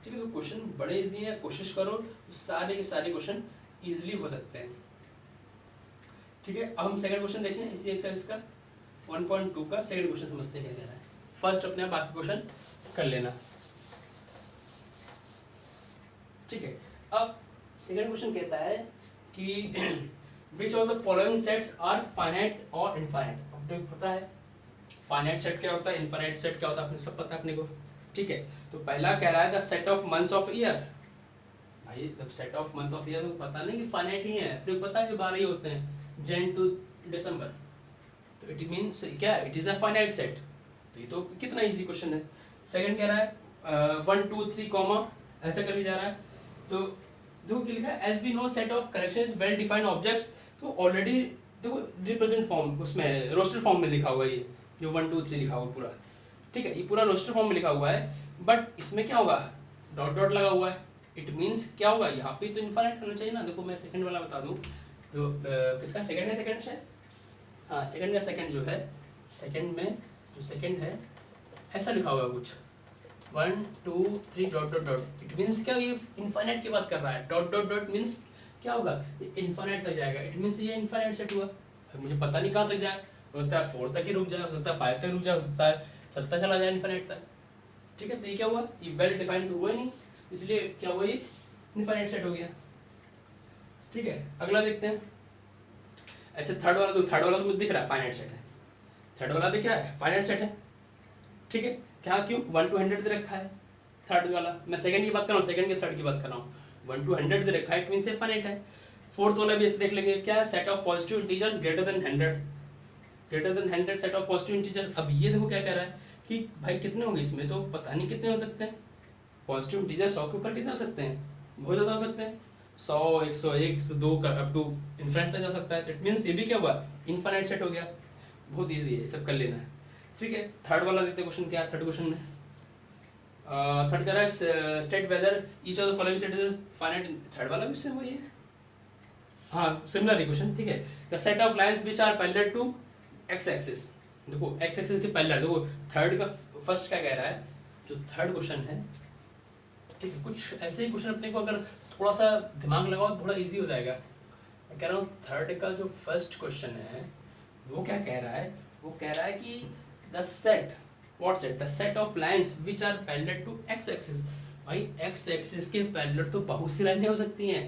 ठीक है। तो क्वेश्चन बड़े इजी है, कोशिश करो तो सारे के सारे क्वेश्चन इजीली हो सकते हैं, ठीक है। अब हम सेकंड क्वेश्चन देखें इसी एक्सरसाइज का 1.2 का सेकंड क्वेश्चन समझते हैं क्या कह रहा है। फर्स्ट अपने आप बाकी क्वेश्चन कर लेना, ठीक है। अब सेकंड क्वेश्चन कहता है कि which of the following sets are finite और infinite, आपको पता है फाइनाइट सेट क्या होता है, इनफाइनाइट सेट क्या होता है, अपने सब पता है अपने को, ठीक है। तो पहला कह रहा है the set of months of year, भाई जब set of month of year तो पता नहीं कि फाइनाइट ही है, फिर पता है कि 12 ही होते हैं जन टू दिसंबर, तो इट मींस क्या, it is a finite set, तो ये तो कितना इजी क्वेश्चन है। सेकंड कह रहा है 1 2 3 कॉमा ऐसा कर भी जा रहा है, तो देखो क्या लिखा है, as we know set of collections well defined objects, तो ऑलरेडी देखो रिप्रेजेंट फॉर्म उसमें रोस्टर फॉर्म में लिखा हुआ है, ये जो 1 2 3 लिखा हुआ पूरा, ठीक है, ये पूरा रोस्टर फॉर्म में लिखा हुआ है, बट इसमें क्या होगा डॉट डॉट लगा हुआ है, इट मींस क्या होगा यहाँ पे तो इनफाइनाइट होना चाहिए ना। देखो मैं सेकंड वाला बता दूँ, जो किसका सेकंड है, सेकंड शायद हाँ सेकंड का सेकंड जो है, सेकंड में जो सेकंड है ऐसा लिखा हुआ है कुछ 1 2 3 dot dot dot, it means क्या ये इनफाइनाइट की बात कर रहा है, डॉट डॉट डॉट मींस क्या होगा, ये इनफाइनाइट तक जाएगा, इट मींस ये इनफाइनाइट सेट हुआ। मुझे पता नहीं कहाँ तक जाए, हो सकता है 4 तक ही रुक जाए, हो सकता है 5 तक रुक जाए, हो सकता है चलता चला जाए इनफाइनाइट तक, ठीक है। तो ये क्या हुआ, ये वेल डिफाइंड तो हुआ ही नहीं, इसलिए क्या हुआ, ये इनफाइनाइट सेट हो गया, ठीक है। अगला देखते हैं, ऐसे थर्ड वाला तो मुझे दिख रहा है फाइनाइट सेट है, थर्ड वाला तो क्या है फाइनाइट सेट है, ठीक है। क्या क्यों 1 to 100 दे रखा है थर्ड वाला, मैं सेकंड की बात कर रहा हूँ, सेकंड के थर्ड की बात कर रहा हूँ, 1 to 100 दे रखा है, इट मींस ये फाइनाइट है। फोर्थ वाला भी ऐसे देख लेंगे, क्या set of positive integers greater than 100 set of positive integers. अब ये देखो क्या कह रहा है कि भाई कितने होंगे इसमें, तो पता नहीं कितने हो सकते हैं, पॉजिटिव इंटीजर 100 के ऊपर कितने हो सकते हैं, बहुत ज़्यादा हो सकते हैं, 100 101 102 अप टू इनफाइनाइट तक जा सकता है, इट मींस ये भी क्या हुआ इनफाइनाइट सेट हो गया, बहुत ईजी है सब कर लेना है, ठीक है। थर्ड वाला देखते हैं क्वेश्चन क्या है, थर्ड क्वेश्चन में थर्ड कह रहा है state whether each of the following set is finite, third वाला भी सेम वही है, हाँ सिमिलर ही क्वेश्चन, ठीक है। The set of lines which are parallel to x axis, देखो एक्स एक्सिस के पैरेलल, देखो थर्ड का फर्स्ट क्या कह रहा है, जो थर्ड क्वेश्चन है, ठीक है, कुछ ऐसे ही क्वेश्चन अपने को अगर थोड़ा सा दिमाग लगाओ थोड़ा इजी हो जाएगा। मैं कह रहा हूँ थर्ड का जो फर्स्ट क्वेश्चन है वो क्या कह रहा है, वो कह रहा है कि the set, what set, the set of lines which are parallel to x axis, भाई एक्स एक्सिस के पैरेलल तो बहुत सी लाइनें हो सकती हैं,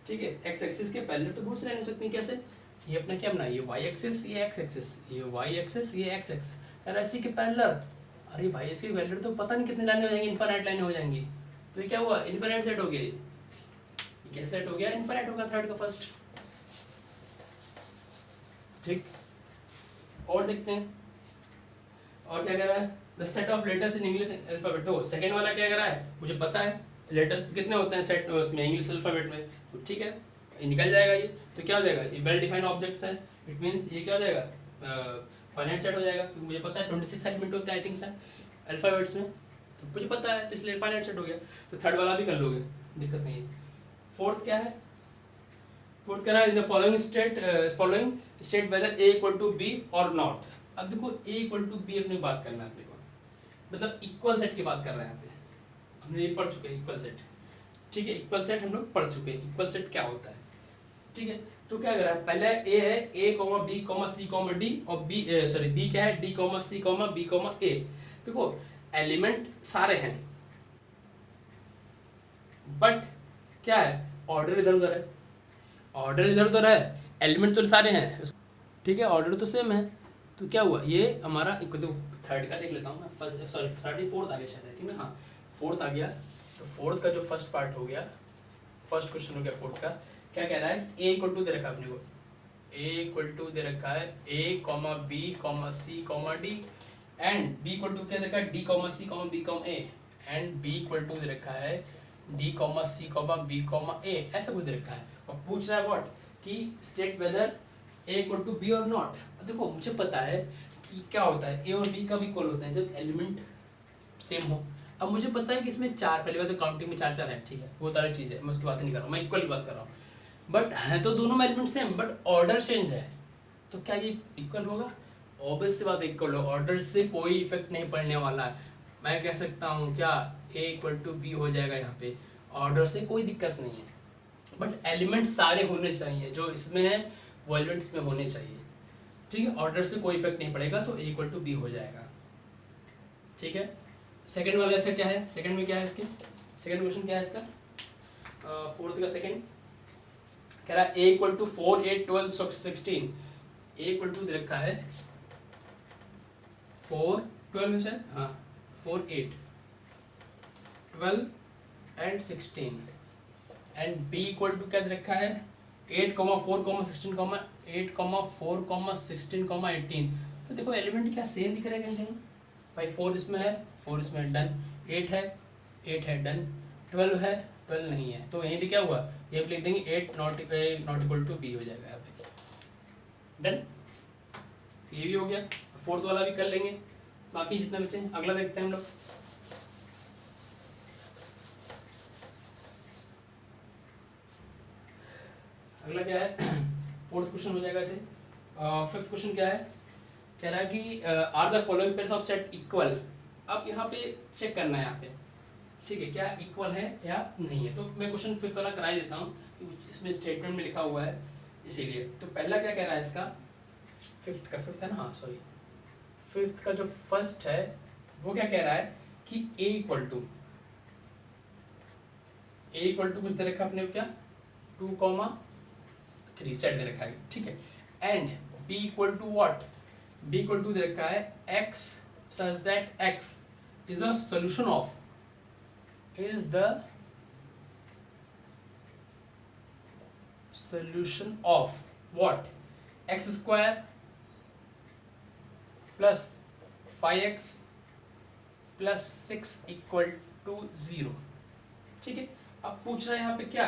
ठीक है, एक्स एक्सिस के पैरेलल तो बहुत सी लाइनें हो सकती हैं, कैसे, ये अपना क्या बना, ये वाई एक्सिस ये एक्स एक्सिस, ये वाई एक्सिस ये एक्स एक्सिस, यार ऐसी के पैरेलल, अरे भाई इसके पैरेलल तो पता नहीं कितनी लाइनें हो जाएंगी, इनफाइनाइट लाइनें हो जाएंगी, तो ये क्या हुआ इनफाइनाइट सेट हो गया, ये क्या सेट हो गया, इनफाइनाइट हो गया थर्ड का फर्स्ट, ठीक, और देखते हैं और क्या कह रहा है, the set of letters in English alphabet. तो सेकंड वाला क्या कह रहा है, मुझे पता है लेटर्स कितने होते हैं सेट उसमें इंग्लिश अल्फाबेट में, तो ठीक है ये निकल जाएगा। ये तो क्या हो जाएगा, ये वेल डिफाइंड ऑब्जेक्ट्स है, इट मींस ये क्या हो जाएगा, फाइनाइट सेट हो जाएगा, क्योंकि मुझे पता है 26 एलिमेंट होते हैं आई थिंक सर अल्फाबेट्स में, तो मुझे पता है, तो इसलिए फाइनाइट सेट हो गया। तो थर्ड वाला भी कर लोगे, दिक्कत नहीं है। फोर्थ क्या है, फोर्थ कह रहा है in the following state whether A equal to B or not. अब देखो ए इक्वल टू बी अपने बात करना है अपने को, मतलब इक्वल सेट की बात कर रहे हैं यहाँ पे, हमने ये पढ़ चुके हैं इक्वल सेट, ठीक है इक्वल सेट हम लोग पढ़ चुके हैं, इक्वल सेट क्या होता है, ठीक है। तो क्या कर रहा है, पहले ए है a b c d और b क्या है d c b a। देखो एलिमेंट सारे हैं बट क्या है, ऑर्डर इधर उधर है, ऑर्डर इधर उधर है, एलिमेंट तो सारे हैं, ठीक है ऑर्डर तो सेम है। तो क्या हुआ, ये हमारा थर्ड का देख लेता हूँ मैं, फर्स्ट सॉरी थर्ड फोर्थ आ गया शायद, ठीक है हाँ फोर्थ आ गया। तो फोर्थ का जो फर्स्ट पार्ट हो गया, फर्स्ट क्वेश्चन हो गया फोर्थ का, क्या कह रहा है, ए इक्वल टू दे रखा है अपने को, ए इक्वल टू दे रखा है a b c d and b equal to क्या दे रखा है d c b a and b equal to दे रखा है d c b a, ऐसा कुछ दे रखा है। और पूछ रहा है व्हाट, कि state whether a equal to b or not. देखो मुझे पता है कि क्या होता है, a और b कब इक्वल होते हैं, जब एलिमेंट सेम हो। अब मुझे पता है कि इसमें चार, पहली बात तो काउंटिंग में चार चार है, ठीक है वो सारी चीज़ है, मैं उसकी बात नहीं कर रहा हूँ, मैं इक्वल की बात कर रहा हूँ। बट है तो दोनों में element same, but order change है, तो क्या ये इक्वल होगा, ऑब्वियस सी बात इक्वल होगा, ऑर्डर से कोई इफेक्ट नहीं पड़ने वाला है। मैं कह सकता हूँ क्या a इक्वल टू बी हो जाएगा यहाँ पे, ऑर्डर से कोई दिक्कत नहीं है, बट एलिमेंट सारे होने चाहिए, जो इसमें है वो एलिमेंट इसमें होने चाहिए, ठीक है ऑर्डर से कोई इफेक्ट नहीं पड़ेगा, तो a इक्वल टू बी हो जाएगा, ठीक है। सेकंड वाला इसका क्या है, सेकंड में क्या है इसके, सेकंड क्वेश्चन क्या है इसका, फोर्थ का सेकंड कह रहा है a equal to 4 8 12 16, a equal to दे रखा है 4 12 है हाँ 4 8 12 and 16 and b equal to क्या दे रखा है 8 4 16 8 4 16 18। तो देखो एलिमेंट क्या सेम दिख रहा है कहीं भाई, 4 इसमें है 4 इसमें है डन, 8 है डन, 12 है 12 नहीं है, तो यहीं पे क्या हुआ, ये लिख देंगे 8 नॉट इक्वल टू बी हो जाएगा यहाँ पे, डन ये भी हो गया। फोर्थ वाला भी कर लेंगे, बाकी जितने बचे अगला देखते हैं हम लोग। अगला क्या है, फोर्थ क्वेश्चन हो जाएगा इसे। फिफ्थ क्वेश्चन क्या है, कह रहा है कि are the following pairs of set equal. अब यहाँ पे चेक करना है यहाँ पे, ठीक है क्या इक्वल है या नहीं है। तो मैं क्वेश्चन फिफ्थ वाला करा ही देता हूँ, इसमें स्टेटमेंट में लिखा हुआ है इसीलिए। तो पहला क्या कह रहा है इसका, फिफ्थ है ना हाँ सॉरी, फिफ्थ का जो फर्स्ट है वो क्या कह रहा है कि a इक्वल टू कुछ दे रखा अपने क्या 2, 3 सेट दे रखा है, ठीक है। And b equal to what, b equal to दे रखा है x such that x is a solution of what, x square plus 5x plus 6 equal to 0, ठीक है। अब पूछ रहा है यहाँ पे क्या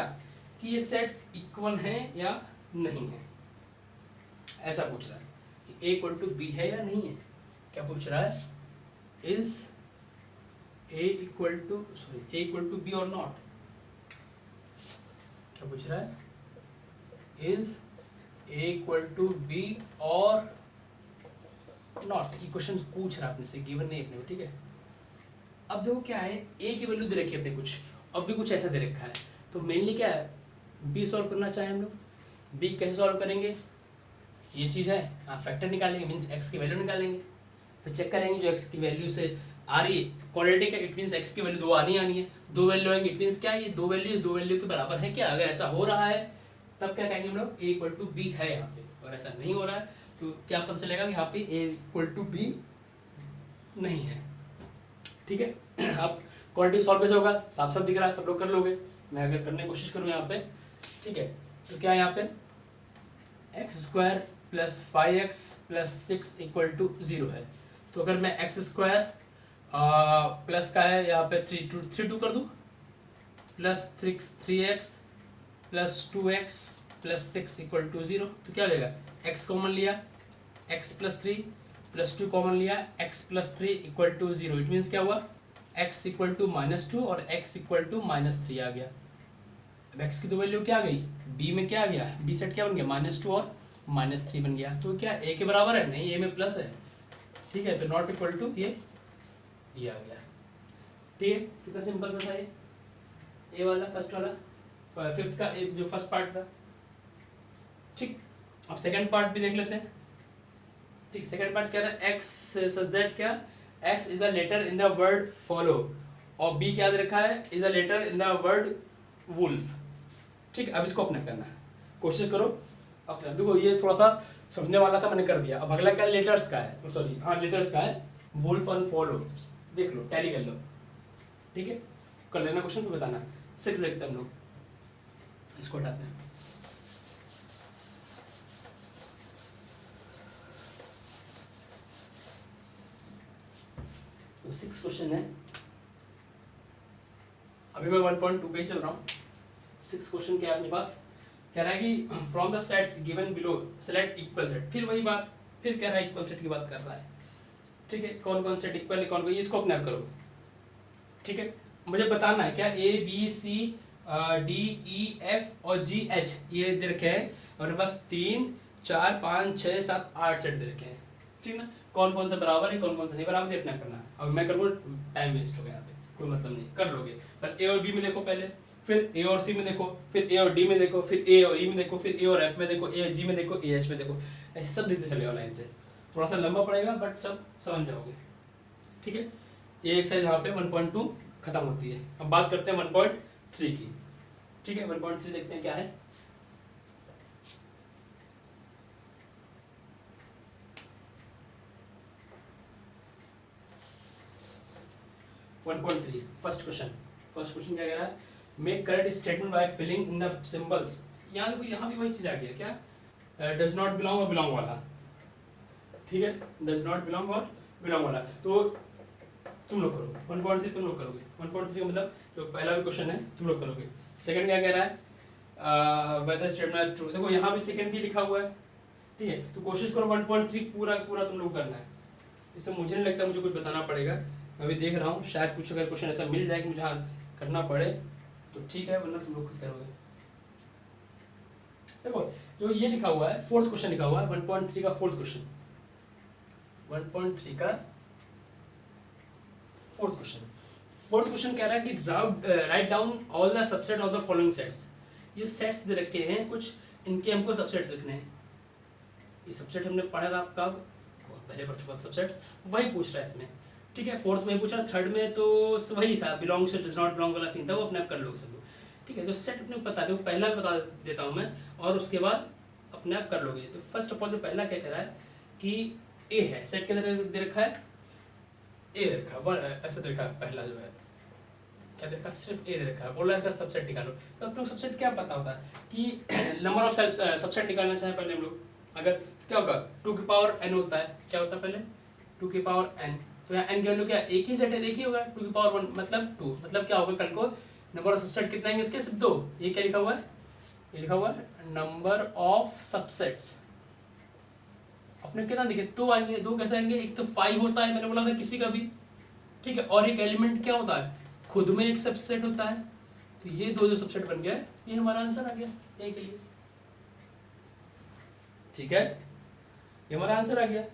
कि ये सेट्स इक्वल हैं या नहीं है, ऐसा पूछ रहा है कि a इक्वल टू बी है या नहीं है। क्या पूछ रहा है, is a equal to B or not. क्या पूछ रहा है, is a equal to B or not, ये क्वेश्चन पूछ रहा है अपने से, गिवन नहीं अपने को, ठीक है। अब देखो क्या है, a की वैल्यू दे रखी है अपने कुछ, अब भी कुछ ऐसा दे रखा है, तो मेनली क्या है b सॉल्व करना चाहे हम लोग। b कैसे सॉल्व करेंगे, ये चीज़ है आप फैक्टर निकालेंगे, मीन्स x की वैल्यू निकालेंगे, फिर चेक करेंगे जो x की वैल्यू से आ रही है क्वाड्रेटिक है, इट मीन्स x की वैल्यू 2 आनी है, 2 वैल्यू आएंगे, इट मीन्स क्या ये 2 वैल्यू के बराबर है क्या। अगर ऐसा हो रहा है तब क्या कहेंगे हम लोग, a इक्वल टू बी है यहाँ पे। अगर ऐसा नहीं हो रहा है तो क्या पता चलेगा कि यहाँ पे a इक्वल टू बी नहीं है, ठीक है। अब क्वाड्रेटिक सॉल्व कैसे होगा, साफ साफ दिख रहा है, सब लोग कर लोगे, मैं अगर करने की कोशिश करूँ यहाँ पे, ठीक है। तो क्या है यहाँ पे x square plus 5x plus 6 equal to 0 है। तो अगर मैं एक्स स्क्वायर प्लस का है यहाँ पे 3 2 कर दूँ, plus 3x plus 2x plus 6 equal to 0, तो क्या लेगा, x कॉमन लिया, x प्लस 3 प्लस 2 कॉमन लिया, x plus 3 equal to 0। It means क्या हुआ, x इक्वल टू -2 और x इक्वल टू -3 आ गया। अब x की तो वैल्यू क्या आ गई, b में क्या आ गया, b सेट क्या बन गया, -2 और -3 बन गया। तो क्या a के बराबर है, नहीं a में प्लस है, ठीक है, तो नॉट इक्वल टू ये d आ गया। ठीक है, कितना सिंपल सा था ये, ए वाला फर्स्ट वाला फिफ्थ का जो फर्स्ट पार्ट था। ठीक, अब सेकंड पार्ट भी देख लेते हैं। ठीक, सेकंड पार्ट क्या रहा है, x सच दैट क्या, x is a letter in the word follow, और b क्या दे रखा है, is a letter in the word wolf. ठीक, अब इसको अपना करना है, कोशिश करो अपना। देखो ये थोड़ा सा समझने वाला था, मैंने कर दिया। अब अगला क्या, लेटर्स का है, सॉरी हाँ लेटर्स का है, वुल्फ और फॉलो देख लो, टैली कर लो। ठीक है, कर लेना क्वेश्चन, फिर बताना। 6 देखते हैं हम लोग, इसको हटाते हैं। तो 6 क्वेश्चन है, अभी मैं 1.2 पे चल रहा हूँ। 6 क्वेश्चन क्या है अपने पास, कह रहा है कि from the sets given below select equal set. फिर वही बात, फिर कह रहा है इक्वल सेट की बात कर रहा है। ठीक है, कौन कौन सेट इक्वल है, कौन कौन, इसको अपने आप करो। ठीक है, मुझे बताना है क्या, A B C D E F और जी एच ये दे रखे हैं, और मेरे पास 3 4 5 6 7 8 सेट दे रखे हैं। ठीक ना, कौन कौन सा बराबर है, कौन कौन सा नहीं बराबर, अपना करना है। अब मैं करूँ, टाइम वेस्ट हो गया यहाँ पे, कोई मतलब नहीं, कर लोगे। पर ए और बी में देखो पहले, फिर ए और सी में देखो, फिर ए और डी में देखो, फिर ए और ई में देखो, फिर ए और एफ में देखो, ए जी में देखो, ए एच में देखो, ऐसे सब देखते चले लाइन से। थोड़ा सा लंबा पड़ेगा बट सब समझ जाओगे। ठीक है, ये एक्सरसाइज यहाँ पे 1.2 खत्म होती है। अब बात करते हैं 1.3 की। ठीक है, 1.3 देखते हैं क्या है। फर्स्ट क्वेश्चन क्या कह रहा है, make correct statement by filling in the symbols. यहाँ भी वही चीज आ गई है क्या, डज नॉट बिलोंग और बिलोंग वाला। ठीक है, डज नॉट बिलोंग और बिलोंग वाला, तो तुम लोग करो 1.3, तुम लोग करोगे 1.3 का मतलब जो पहला भी क्वेश्चन है तुम लोग करोगे। सेकंड क्या कह रहा है, वेदर स्टेटमेंट ट्रू, देखो यहाँ भी सेकंड भी लिखा हुआ है। ठीक है, तो कोशिश करो 1.3 पूरा पूरा तुम लोग करना है। इससे मुझे नहीं लगता मुझे कुछ बताना पड़ेगा, मैं भी देख रहा हूँ, शायद कुछ अगर क्वेश्चन ऐसा मिल जाए कि मुझे हाँ करना पड़े तो ठीक है, वरना तुम लोग खुद करोगे। देखो जो ये लिखा हुआ है, फोर्थ क्वेश्चन लिखा हुआ है 1.3 का फोर्थ क्वेश्चन, 1.3 का फोर्थ क्वेश्चन कह रहा है कि write down all the subset of the following sets. ये सेट्स दे रखे हैं कुछ, इनके हमको सबसेट लिखने हैं। ये सबसेट हमने पढ़ा था आपका, बहुत पहले पढ़ चुका था सबसेट्स, वही पूछ रहा है इसमें। ठीक है, फोर्थ में पूछा, थर्ड में तो वही था, belongs to does not belong वाला सीन था, वो अपने आप कर लोगे सब लोग। ठीक है, तो सेट अपने को बता दो, पहला बता देता हूँ मैं, और उसके बाद अपने आप कर लोगे। तो फर्स्ट ऑफ ऑल जो पहला क्या कह रहा है कि ए है, सेट के अंदर दे रखा है ए रखा, ऐसा दे रखा है, पहला जो है क्या दे रखा है, सिर्फ ए दे रखा है, बोल रहा है इसका सबसेट निकालो। तो अब तो सबसेट क्या पता होता है कि नंबर ऑफ सबसेट निकालना चाहे पहले हम लोग, अगर क्या होगा 2 की पावर n होता है, क्या होता है पहले 2 की पावर n, तो यहाँ n की वैल्यू क्या, एक ही सेट है, एक ही होगा, 2 की पावर 1 मतलब 2, मतलब क्या होगा कल को नंबर ऑफ सबसेट कितना आएंगे इसके, सिर्फ 2। ये क्या लिखा हुआ है, ये लिखा हुआ है नंबर ऑफ सबसेट्स, अपने कितना दिखे 2 आएंगे, 2 कैसे आएंगे, एक तो 5 होता है, मैंने बोला था किसी का भी। ठीक है, और एक एलिमेंट क्या होता है, खुद में एक सबसेट होता है, तो ये 2 जो सबसेट बन गया, ये हमारा आंसर आ गया ए के लिए। ठीक है, ये हमारा आंसर आ गया।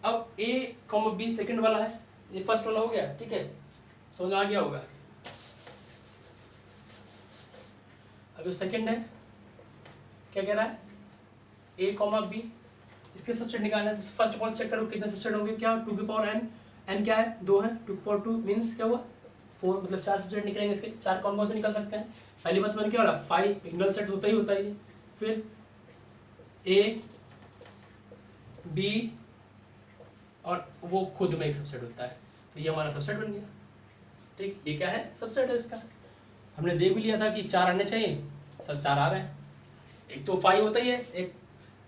अब ए कॉमा बी सेकंड वाला है, ये फर्स्ट वाला हो गया। ठीक है, समझ आ गया होगा। अब जो सेकंड है क्या कह रहा है, ए कॉमा बी, इसके सबसेट निकालना है। तो फर्स्ट ऑफ ऑल चेक करो कितने सबसेट होंगे, क्या 2 की पावर n, n क्या है 2 है, 2 की पावर 2 मीन्स क्या हुआ 4, मतलब 4 सबसेट निकलेंगे इसके। 4 कौन कौन से निकल सकते हैं, पहली बात मैंने क्या बोला 5 इंगल सेट होता ही होता है, फिर ए बी और वो खुद में एक सबसेट होता है, तो ये हमारा सबसेट बन गया। ठीक, ये क्या है, सबसेट है इसका। हमने देख भी लिया था कि 4 आने चाहिए, सब 4 आ रहे हैं। एक तो 5 होता ही है, एक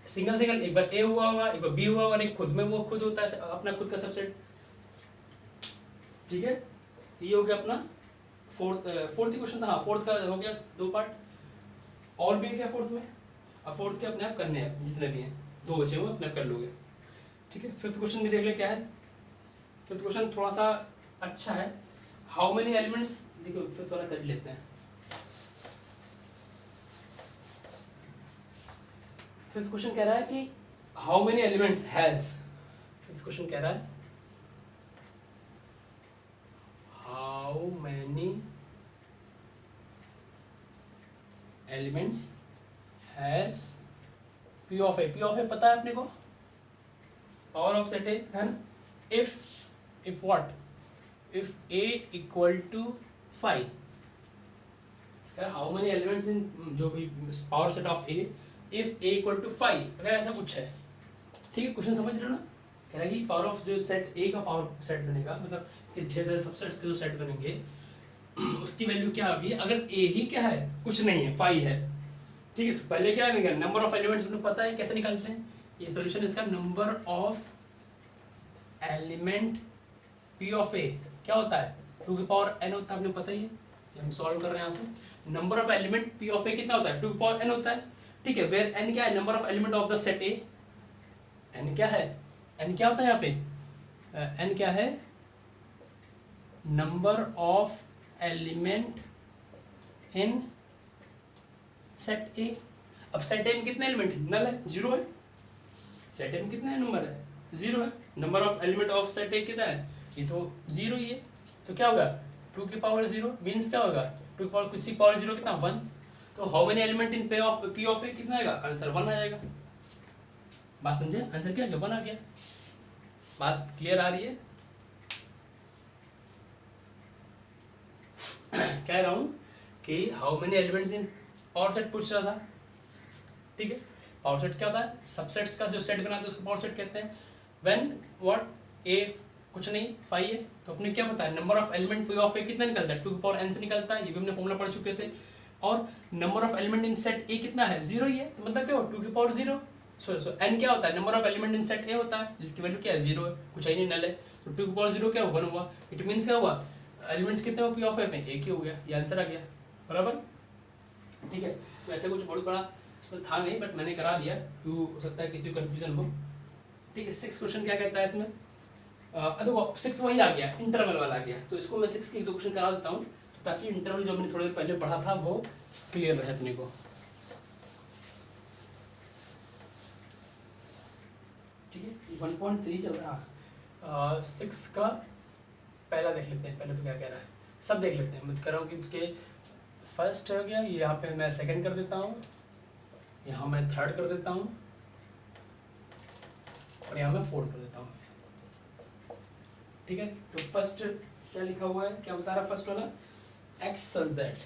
सिंगल सिंगल, एक बार ए हुआ होगा, एक बार बी हुआ होगा, और एक खुद में वो खुद होता है अपना खुद का सबसेट। ठीक है, ये हो गया अपना फोर्थ क्वेश्चन था। हाँ, फोर्थ का हो गया 2 पार्ट। और भी है क्या फोर्थ में? अब फोर्थ के अपने आप करने हैं, जितने भी हैं 2 बचे हुए अपने आप कर लोगे। ठीक है, फिफ्थ क्वेश्चन भी देख ले क्या है। फिफ्थ क्वेश्चन थोड़ा सा अच्छा है। हाउ मेनी एलिमेंट्स, देखो फिफ्थ वाला कर लेते हैं। फिफ्थ क्वेश्चन कह रहा है कि how many elements has, fifth question कह रहा है how many elements has P of A. P of A पता है अपने को, पावर ऑफ सेट ए है ना। If what, if A equal to 5, how many elements in, जो भी power set of A, if A equal to 5, अगर ऐसा कुछ है। ठीक है, क्वेश्चन समझ रहे हो ना। कह रहा है कि पावर ऑफ जो सेट ए का पावर सेट बनेगा, मतलब ढेर सारे सबसेट्स के जो सेट बनेंगे उसकी वैल्यू क्या होगी अगर ए ही क्या है, कुछ नहीं है, 5 है। ठीक है, तो पहले क्या है, नंबर ऑफ एलिमेंट्स आपको पता है कैसे निकालते हैं। ये सॉल्यूशन इसका, number of element P of A क्या होता है, 2 की पावर n होता है, आपने पता ही है, ये हम सॉल्व कर रहे हैं यहाँ से। Number of element P of A कितना होता है, 2 की पावर n होता है। ठीक है, वेयर n क्या है, number of element of the set A. n क्या है, n क्या होता है यहाँ पे, n क्या है, number of element in set ए। अब सेट ए में कितने एलिमेंट है, नल है, 0 है। सेट ए में कितने नंबर है, 0 है। Number of element of set ए कितना है, ये तो 0 ही है। तो क्या होगा, 2 की पावर 0 मीन्स क्या होगा, 2 की पावर किसी पावर 0 कितना, 1। तो how many element in P of A कितना आएगा, आंसर 1 आ जाएगा। बात समझे, आंसर क्या है, 1 आ गया। बात क्लियर आ रही है। कह रहा हूं कि how many elements in power set पूछ रहा था। ठीक है, पावर सेट क्या होता है, सबसेट्स का जो सेट बनाते हैं उसको पावर सेट कहते हैं। व्हेन व्हाट ए कुछ नहीं, 5 है, तो अपने क्या पता है, number of element P of A कितना निकलता है, 2 की पावर n से निकलता है, ये भी हमने फॉर्मूला पढ़ चुके थे। और number of element in set ए कितना है, 0 ही है, तो मतलब क्या हो, 2 की पावर 0। सो n क्या होता है, number of element in set ए होता है, जिसकी वैल्यू क्या है, 0 है, कुछ है नहीं, नल है। तो 2 की पावर 0 क्या हुआ, 1 हुआ। इट मीन्स क्या हुआ, एलिमेंट्स कितने हो पी ऑफ ए में, एक ही हो गया, ये आंसर आ गया, बराबर। ठीक है, तो ऐसे कुछ बहुत बड़ा इसमें था नहीं, बट मैंने करा दिया, क्यों हो सकता है किसी को कन्फ्यूजन हो। ठीक है, 6 क्वेश्चन क्या कहता है इसमें, देखो 6 वही आ गया, इंटरवल वाला आ गया, तो इसको मैं 6 के 2 क्वेश्चन करा देता हूँ, ताकि इंटरवल जो हमने थोड़ी देर पहले पढ़ा था वो क्लियर रहे अपने को। ठीक है, 1.3 चल रहा है। 6 का पहला देख लेते हैं, पहले तो क्या कह रहा है, सब देख लेते हैं। मैं कह रहा हूँ कि उसके फर्स्ट हो गया, यहाँ पे मैं सेकंड कर देता हूँ, यहाँ मैं थर्ड कर देता हूँ, और यहाँ मैं फोर्थ कर देता हूँ। ठीक है, तो फर्स्ट क्या लिखा हुआ है, क्या बता रहा है फर्स्ट वाला, x such that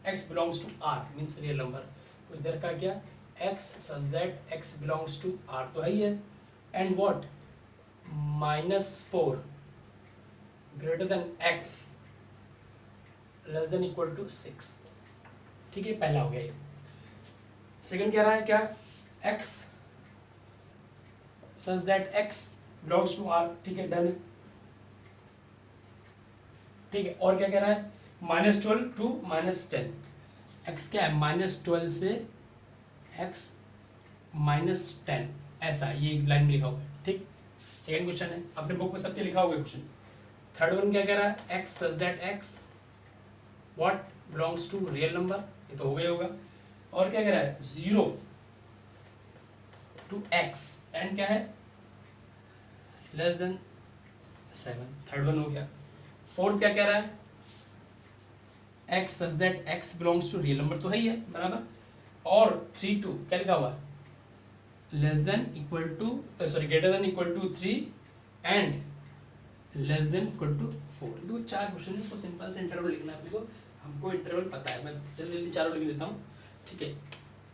x belongs to r means real number. कुछ देर का क्या, x such that x belongs to r तो है ही है, and what, -4 greater than x less than equal to 6। ठीक है, पहला हो गया ये। सेकंड कह रहा है क्या, x such that x belongs to r। ठीक है, डन। ठीक है, और क्या कह रहा है, -12 to -10। x क्या है, -12 से x -10, ऐसा ये लाइन में लिखा हुआ है। ठीक, सेकंड क्वेश्चन है, अपने बुक में सबके लिखा हुआ है क्वेश्चन। थर्ड वन क्या कह रहा है, x such that x what belongs to real number, ये तो हो गया होगा। और क्या कह रहा है, 0 to x एंड क्या है, लेस देन 7। थर्ड वन हो गया। फोर्थ क्या कह रहा है, x such that x belongs to real number तो है ही है, बराबर। और 3 to क्या लिखा हुआ, less than equal to, sorry greater than equal to 3 and less than equal to 4। तो 4 क्वेश्चन है, इसको सिंपल से इंटरवल लिखना है अपने को, हमको इंटरवल पता है, मैं जल्दी जल्दी चारों लिख देता हूँ। ठीक है,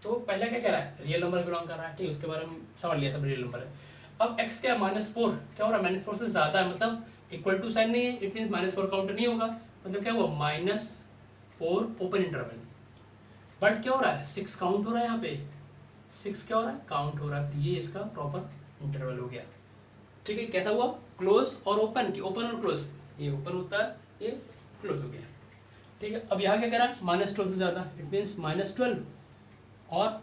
तो पहला क्या कह रहा है, रियल नंबर बिलोंग कर रहा है। ठीक है, उसके बारे में समझ लिया, सब रियल नंबर है। अब x क्या है, -4 क्या हो रहा है, -4 से ज़्यादा है, मतलब इक्वल टू साइन नहीं है, इट मीन्स -4 काउंट नहीं होगा, मतलब क्या हुआ, -4 ओपन इंटरवल। बट क्या हो रहा है, 6 काउंट हो रहा है यहाँ पे, 6 क्या हो रहा है, काउंट हो रहा है। तो ये इसका प्रॉपर इंटरवल हो गया। ठीक है, कैसा हुआ, क्लोज और ओपन की, ओपन और क्लोज, ये ओपन होता है, ये क्लोज हो गया। ठीक है, अब यहाँ क्या कह रहा है, -12 से ज़्यादा, इट मीन्स -12 और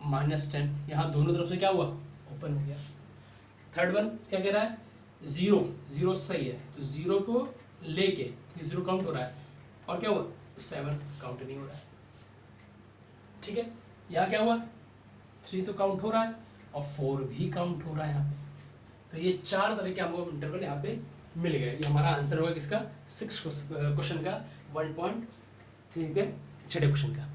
-10, यहाँ दोनों तरफ से क्या हुआ, ओपन हो गया। थर्ड वन क्या कह रहा है, 0, 0 सही है, तो 0 को लेके 0 काउंट हो रहा है, और क्या हुआ, 7 काउंट नहीं हो रहा है। ठीक है, यहाँ क्या हुआ, 3 तो काउंट हो रहा है और 4 भी काउंट हो रहा है यहाँ पे। तो ये 4 तरह के हमको इंटरवल यहाँ पे मिल गए। ये हमारा आंसर होगा किसका, 6 क्वेश्चन का, 1.3 के छठे क्वेश्चन का।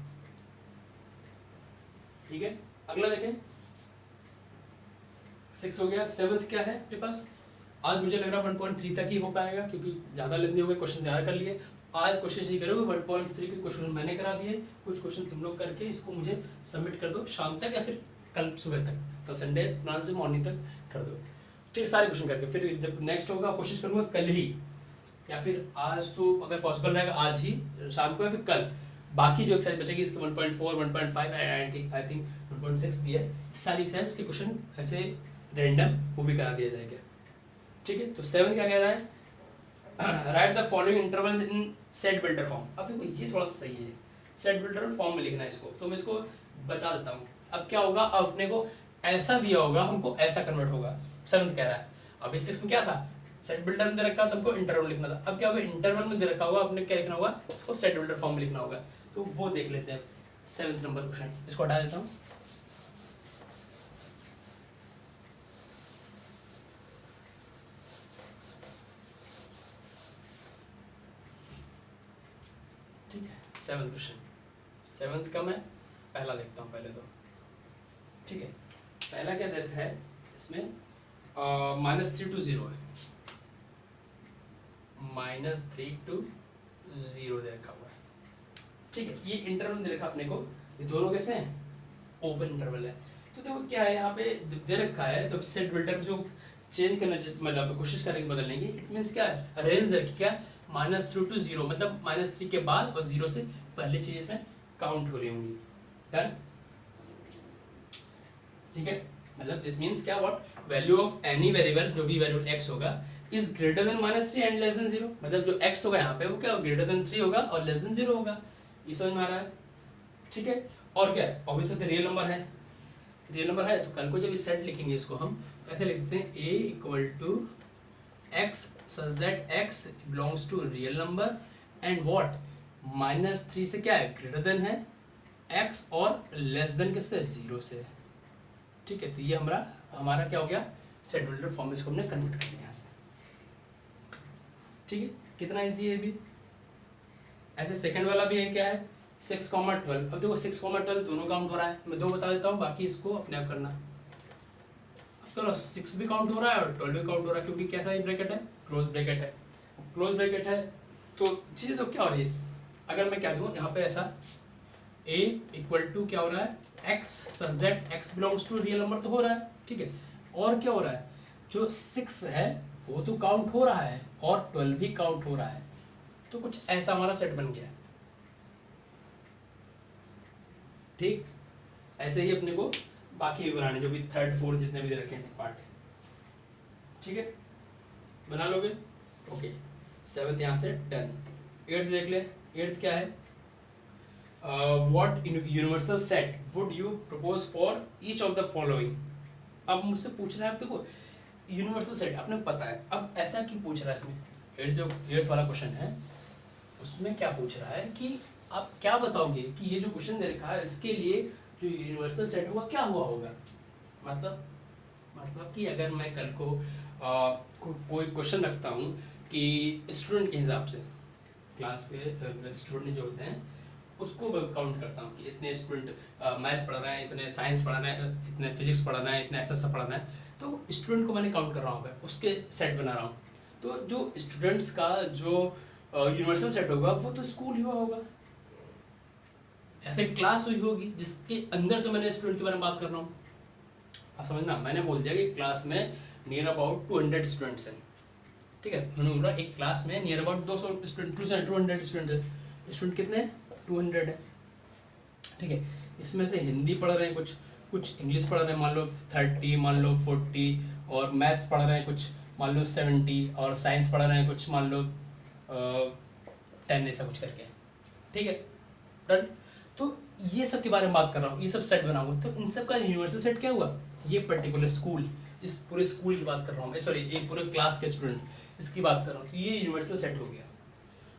ठीक है, अगला देखें, 6 हो गया। 7th क्या है आपके पास, आज मुझे लग रहा है 1.3 तक ही हो पाएगा, क्योंकि ज़्यादा लेंदी हो गए, क्वेश्चन तैयार कर लिए। आज कोशिश ये करोगे 1.3 के क्वेश्चन मैंने करा दिए, कुछ क्वेश्चन तुम लोग करके इसको मुझे सबमिट कर दो शाम तक, या फिर कल सुबह तक, कल संडे प्लान से मॉर्निंग तक कर दो। ठीक है, सारे क्वेश्चन करके फिर जब नेक्स्ट होगा कोशिश करूँगा कल ही, या फिर आज तो अगर पॉसिबल रहेगा आज ही शाम को, या फिर कल बाकी जो एक्सरसाइज बचेगी इसके 1.4, 1.5 आई थिंक 1.6 भी है, सारी एक्सरसाइज के क्वेश्चन ऐसे रैंडम वो भी करा दिया जाएगा। ठीक है, तो 7 क्या कह रहा है, write the following intervals in set builder form. अब देखो ये थोड़ा सही है, सेट बिल्डर फॉर्म में लिखना है इसको, तो मैं इसको बता देता हूँ। अब क्या होगा, अब अपने को ऐसा दिया होगा, हमको ऐसा कन्वर्ट होगा। 7 कह रहा है, अभी 6 में क्या था, सेट बिल्डर में दे रखा था, हमको इंटरवल लिखना था। अब क्या होगा, इंटरवल में दे रखा होगा, अपने क्या लिखना होगा, उसको सेट बिल्डर फॉर्म में लिखना होगा। तो वो देख लेते हैं 7th नंबर क्वेश्चन, इसको हटा देता हूँ। ठीक है, 7th क्वेश्चन, 7th का मैं पहला देखता हूँ पहले तो। ठीक है, पहला क्या दे रखा है इसमें, -3 to 0 है, -3 to 0 दे रखा हुआ है। ठीक है, ये इंटरवल दे रखा अपने को, ये दोनों कैसे हैं, ओपन इंटरवल है। तो देखो क्या है यहाँ पे दे रखा है, तो सेट बिल्डर जो चेंज करना मतलब कोशिश करेंगे बदलने की, इट मीन्स क्या है, रेंज दे रखी क्या, -3 to 0, मतलब -3 के बाद और 0 से पहले चीज इसमें काउंट हो रही होंगी। डन, ठीक है, मतलब दिस मीन्स क्या, what value of any variable, जो भी वेरिएबल x होगा, is greater than -3 and less then 0, मतलब जो x होगा यहाँ पे वो क्या, ग्रेटर देन 3 होगा और लेस देन 0 होगा। ये समझ में आ रहा है। ठीक है, और क्या है, ऑब्वियसली रियल नंबर है, रियल नंबर है, तो कल को जब इस सेट लिखेंगे इसको हम ऐसे लिखते हैं, a = x such that x belongs to real number and what, -3 से क्या है, ग्रेटर देन है x और लेस देन किससे, 0 से। ठीक है, तो ये हमारा क्या हो गया, सेट बिल्डर फॉर्म, इसको हमने कन्वर्ट कर लिया यहाँ से। ठीक है, कितना इजी है ये भी। ऐसे सेकंड वाला भी है, क्या है, 6,12। अब देखो 6,12 दोनों काउंट हो रहा है, मैं 2 बता देता हूँ, बाकी इसको अपने आप करना। अब चलो 6 भी काउंट हो रहा है और 12 भी काउंट हो रहा है, क्योंकि कैसा ये ब्रैकेट है, क्लोज ब्रैकेट है। क्लोज ब्रैकेट है तो चीज़ें तो क्या हो रही है, अगर मैं क्या दूँ यहाँ पे ऐसा, a = क्या हो रहा है, x such that x belongs to real number तो हो रहा है। ठीक है, और क्या हो रहा है, जो 6 है वो तो काउंट हो रहा है और 12 भी काउंट हो रहा है, तो कुछ ऐसा हमारा सेट बन गया। ठीक, ऐसे ही अपने को बाकी भी बनाने, जो भी 3rd 4th जितने भी दे रखे हैं पार्ट। ठीक है, बना लोगे, ओके। 7th यहाँ से डन। 8th देख ले, 8th क्या है, what universal set would you propose for each of the following। अब मुझसे पूछ रहा है, अब देखो यूनिवर्सल सेट आपने पता है, अब ऐसा क्यों पूछ रहा है इसमें, 8th वाला क्वेश्चन है उसमें क्या पूछ रहा है कि आप क्या बताओगे कि ये जो क्वेश्चन दे रखा है इसके लिए जो यूनिवर्सल सेट होगा क्या हुआ होगा। मतलब कि अगर मैं कल को कोई क्वेश्चन रखता हूँ कि स्टूडेंट के हिसाब से, क्लास के स्टूडेंट जो होते हैं उसको काउंट करता हूँ कि इतने स्टूडेंट मैथ पढ़ रहे हैं, इतने साइंस पढ़ाना है, इतने फिजिक्स पढ़ाना है, इतने ऐसा पढ़ाना है, तो स्टूडेंट को मैंने काउंट कर रहा हूँ, उसके सेट बना रहा हूँ। तो जो स्टूडेंट्स का जो यूनिवर्सल सेट होगा वो तो स्कूल ही हुआ होगा या फिर क्लास हुई होगी, जिसके अंदर से मैंने स्टूडेंट के बारे में बात कर रहा हूँ। हाँ समझना, मैंने बोल दिया कि क्लास में नियर अबाउट 200 स्टूडेंट्स हैं। ठीक है, मैंने बोला एक क्लास में नियर अबाउट 200 स्टूडेंट, 200 स्टूडेंट है। स्टूडेंट कितने हैं, 200 है। ठीक है, इसमें से हिंदी पढ़ रहे हैं कुछ, कुछ इंग्लिश पढ़ रहे हैं मान लो 30, मान लो 40, और मैथ्स पढ़ रहे हैं कुछ मान लो 70, और साइंस पढ़ रहे हैं कुछ मान लो 10, ऐसा कुछ करके, ठीक है डन। तो ये सब के बारे में बात कर रहा हूँ, ये सब सेट बनाऊंगा, तो इन सब का यूनिवर्सल सेट क्या हुआ, ये पर्टिकुलर स्कूल, इस पूरे स्कूल की बात कर रहा हूँ, सॉरी एक पूरे क्लास के स्टूडेंट, इसकी बात कर रहा हूँ, तो ये यूनिवर्सल सेट हो गया।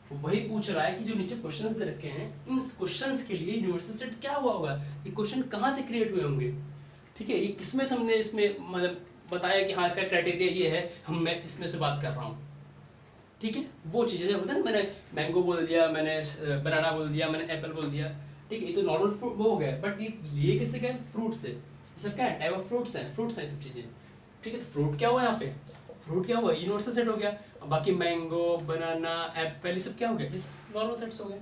तो वही पूछ रहा है कि जो नीचे क्वेश्चंस दे रखे हैं, इन क्वेश्चंस के लिए यूनिवर्सल सेट क्या हुआ होगा, ये क्वेश्चन कहाँ से क्रिएट हुए होंगे, ठीक है, ये किसमें से हमने इसमें मतलब बताया कि हाँ इसका क्राइटेरिया ये है, मैं इसमें से बात कर रहा हूँ, ठीक है। वो चीज़ें जब होता है, मैंने मैंगो बोल दिया, मैंने बनाना बोल दिया, मैंने एप्पल बोल दिया, ठीक है, ये तो नॉर्मल फ्रूट वो हो गया, बट ये किससे क्या है, फ्रूट से, ये सब क्या है, टाइप ऑफ फ्रूट्स हैं ये सब चीज़ें, ठीक है। तो फ्रूट क्या हुआ यहाँ पे, फ्रूट क्या हुआ, यूनिवर्सल सेट हो गया। बाकी मैंगो, बनाना, एप्पल, ये सब क्या हो गया, इस नॉर्मल सेट्स हो गए,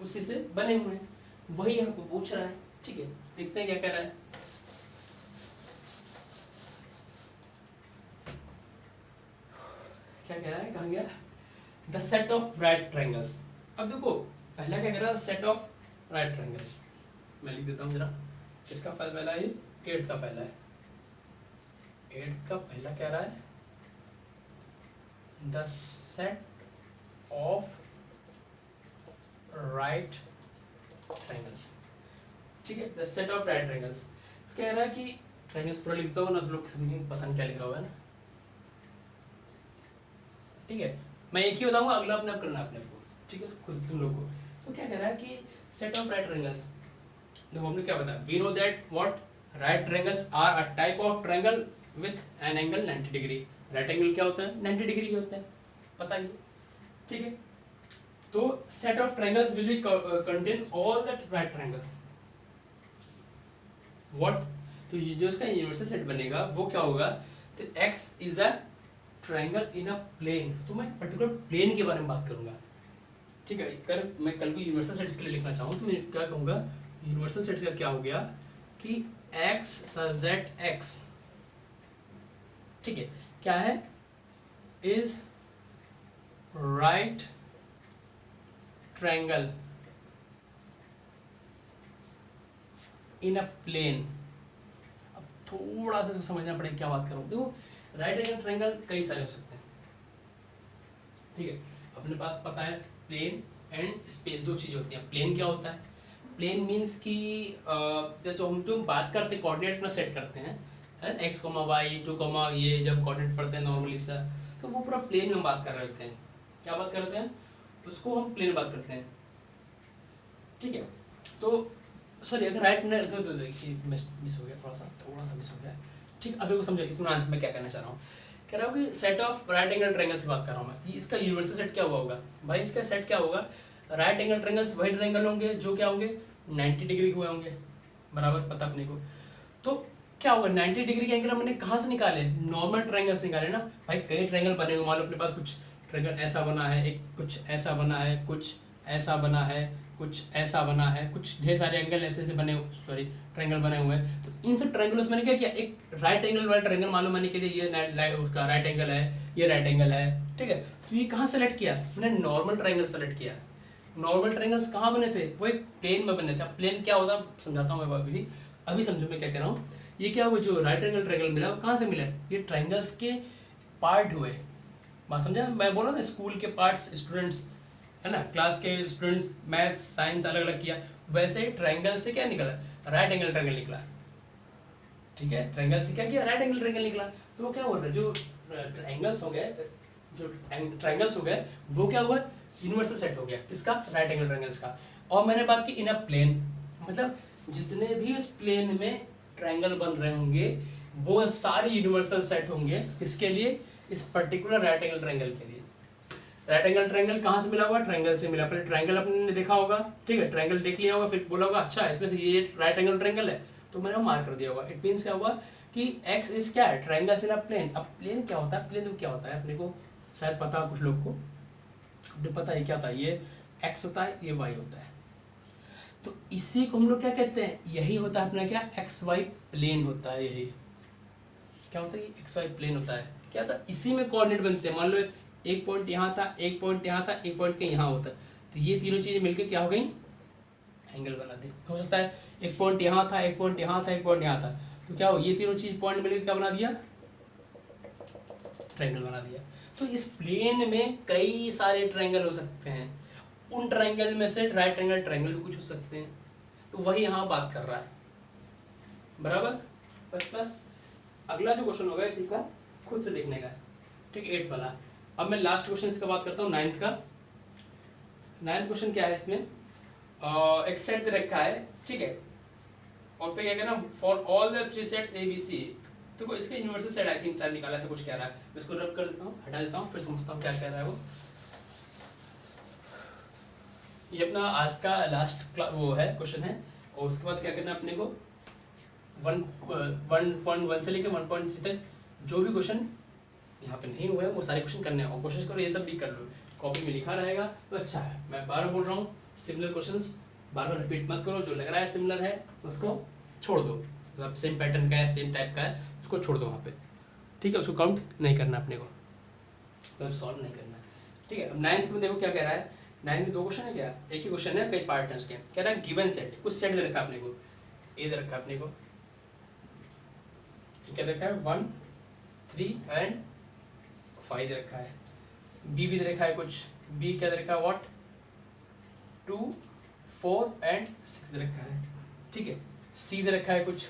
उसी से बने हुए हैं, वही हमको पूछ रहा है, ठीक है। देखते हैं क्या कह रहा है। क्या कह रहा है, कहाँ गया, the set of right triangles. अब देखो पहला क्या कह रहा है, सेट ऑफ राइट ट्रायंगल्स, मैं लिख देता हूँ जरा, किसका पहला है, 8th का पहला है, 8th का पहला कह रहा है the set of right triangles, ठीक है, the set of right triangles. कह रहा है कि ट्रायंगल्स पूरा लिखता हूँ ना, तो लोग समझेंगे पता नहीं क्या लिखा हुआ है ना, ठीक है। मैं एक ही बताऊंगा, अगला अपने आप करना अपने को, ठीक है, खुद तुम लोग को। तो क्या कह रहा है कि सेट ऑफ राइट ट्रायंगल्स, देखो हमने क्या बताया, we know that what right triangles are a type of triangle with an angle 90 degree. Right angle क्या होता है, 90 डिग्री के होते हैं, पता ही, ठीक है। तो set of triangles will be contain all the right triangles, what, तो ये जो इसका यूनिवर्सल सेट बनेगा वो क्या होगा, तो x is a triangle in a plane, तो मैं पर्टिकुलर प्लेन के बारे में बात करूंगा, ठीक है। अगर मैं कल को यूनिवर्सल सेट्स के लिए लिखना चाहूँ तो मैं क्या कहूँगा, यूनिवर्सल सेट्स का क्या हो गया कि x सच दैट x, ठीक है, क्या है, is right triangle in a plane. अब थोड़ा सा समझना पड़ेगा क्या बात कर रहा हूँ। देखो राइट एंगल ट्रायंगल कई सारे हो सकते हैं, ठीक है, अपने पास पता है प्लेन एंड स्पेस, दो चीज़ें होती हैं। प्लेन क्या होता है, प्लेन मीन्स कि जैसे हम तुम बात करते हैं कोऑर्डिनेट में सेट करते हैं, x, y, 2, ये जब कोऑर्डिनेट पढ़ते हैं नॉर्मली सा, तो वो पूरा प्लेन में बात कर रहे होते हैं, क्या बात करते हैं, उसको हम प्लेन बात करते हैं, ठीक है। तो सॉरी अगर राइट ने तो देखिए मिस हो गया, थोड़ा सा मिस हो गया, ठीक। अब समझो इतना आंसर मैं क्या कहना चाह रहा हूँ, कह रहा हूँ कि set of right angle triangle से बात कर रहा हूँ मैं, इसका यूनिवर्सल सेट क्या हुआ होगा भाई, इसका सेट क्या होगा, राइट एंगल ट्रायंगल्स वही ट्रायंगल होंगे जो क्या होंगे 90 डिग्री हुए होंगे, बराबर पता अपने को। तो क्या होगा 90 डिग्री के एंगल हमने कहाँ से निकाले, नॉर्मल ट्रायंगल से निकाले ना भाई। कई ट्रायंगल बने हुए, मान लो अपने पास कुछ ट्रायंगल ऐसा बना है, एक कुछ ऐसा बना है, कुछ ऐसा बना है, कुछ ऐसा बना है, कुछ ढेर सारे एंगल ऐसे ऐसे बने, सॉरी ट्रायंगल बने हुए हैं। तो इन सब ट्रायंगल्स मैंने क्या किया, एक राइट एंगल वाला ट्रायंगल मान लो मैंने के लिए ये उसका राइट एंगल है, ये राइट एंगल है, ठीक है। तो ये कहाँ सेलेक्ट किया मैंने, नॉर्मल ट्रायंगल सेलेक्ट किया। नॉर्मल ट्रायंगल्स कहाँ बने थे, वो एक प्लेन में बने थे। अब प्लेन क्या होता है समझाता हूँ मैं अभी समझो मैं क्या कह रहा हूँ। ये क्या हुआ, जो राइट एंगल ट्रायंगल मिला वो कहाँ से मिला, ये ट्रायंगल्स के पार्ट हुए, बात समझा, मैं बोला ना स्कूल के पार्ट्स स्टूडेंट्स है ना, क्लास के स्टूडेंट्स मैथ्स साइंस अलग अलग किया, वैसे ही ट्रायंगल से क्या निकला, राइट एंगल ट्रायंगल निकला, ठीक है। ट्रायंगल से क्या किया, राइट एंगल ट्रायंगल निकला। तो वो क्या हुआ, जो ट्रायंगल्स हो गए, जो ट्रायंगल्स हो गए वो क्या हुआ, यूनिवर्सल सेट हो गया किसका, राइट एंगल ट्रायंगल्स का। और मैंने बात की इन अ प्लेन, मतलब जितने भी उस प्लेन में ट्रायंगल बन रहे होंगे वो सारे यूनिवर्सल सेट होंगे किसके लिए, इस पर्टिकुलर राइट एंगल ट्रायंगल के लिए। राइट एंगल ट्रायंगल कहाँ से मिला हुआ, ट्रायंगल से मिला। पहले ट्रायंगल आपने देखा होगा, ठीक है, ट्रायंगल देख लिया होगा, फिर बोला होगा अच्छा इसमें से ये राइट एंगल ट्रायंगल है, तो मैंने मार्क कर दिया होगा। इट मीन्स क्या हुआ कि x इज क्या है, ट्रायंगल से ना प्लेन। अब प्लेन क्या होता है, प्लेन क्या होता है अपने को शायद पता कुछ लोग को, अपने पता है क्या होता है, ये x होता है, ये y होता है। तो इसी को हम लोग क्या कहते हैं, यही होता है अपना क्या, एक्स वाई प्लेन होता है। यही क्या होता है, ये एक्स वाई प्लेन होता है। क्या होता है, इसी में कोऑर्डिनेट बनते हैं। मान लो एक पॉइंट यहाँ था, एक पॉइंट यहाँ था, एक पॉइंट के यहाँ होता है, तो ये तीनों चीजें मिलकर क्या हो गई, एंगल बना दी। हो सकता है एक पॉइंट यहाँ था, एक पॉइंट यहाँ था, एक पॉइंट यहाँ था, तो क्या हो, ये तीनों चीज पॉइंट मिलकर क्या बना दिया, ट्रायंगल बना दिया। तो इस प्लेन में कई सारे ट्रायंगल हो सकते हैं, उन ट्रायंगल में से राइट ट्रायंगल ट्रायंगल भी कुछ हो सकते हैं, तो वही यहाँ बात कर रहा है, बराबर। बस अगला जो क्वेश्चन होगा इसी का खुद से देखने का, ठीक है, 8th वाला। अब मैं लास्ट क्वेश्चन इसका बात करता हूँ 9th का। 9th क्वेश्चन क्या है इसमें, एक सेट दे रखा है, ठीक है, और फिर क्या कहना, for all the 3 sets A B C, तो इसका यूनिवर्सल सेट आई थिंक शायद निकाला, ऐसा कुछ कह रहा है। मैं इसको रब कर देता हूँ, हटा देता हूँ, फिर समझता हूँ क्या कह रहा है वो। ये अपना आज का लास्ट वो है क्वेश्चन है, और उसके बाद क्या करना है अपने को 1.1 से लेकर 1.3 तक जो भी क्वेश्चन यहाँ पे नहीं हुए हैं वो सारे क्वेश्चन करने हैं, और कोशिश करो ये सब भी कर लो, कॉपी में लिखा रहेगा तो अच्छा है। मैं बार बोल रहा हूँ, सिमिलर क्वेश्चंस बार बार रिपीट मत करो, जो लग रहा है सिमिलर है उसको छोड़ दो, मतलब सेम पैटर्न का है, सेम टाइप का है, उसको छोड़ दो वहाँ पे, ठीक है, उसको काउंट नहीं करना अपने को, मतलब सॉल्व नहीं करना, ठीक है। अब 9th में देखो क्या कह रहा है, 9th में 2 क्वेश्चन है क्या, एक ही क्वेश्चन है, कई पार्ट हैं उसके। कह रहा है गिवन सेट, कुछ सेट दे रखा है अपने को, ए दे रखा है अपने को, क्या दे रखा है 1, 3 एंड 5 दे रखा है, बी भी दे रखा है कुछ, बी क्या दे रखा है व्हाट 2, 4 एंड 6 दे रखा है, ठीक है। सी दे रखा है कुछ,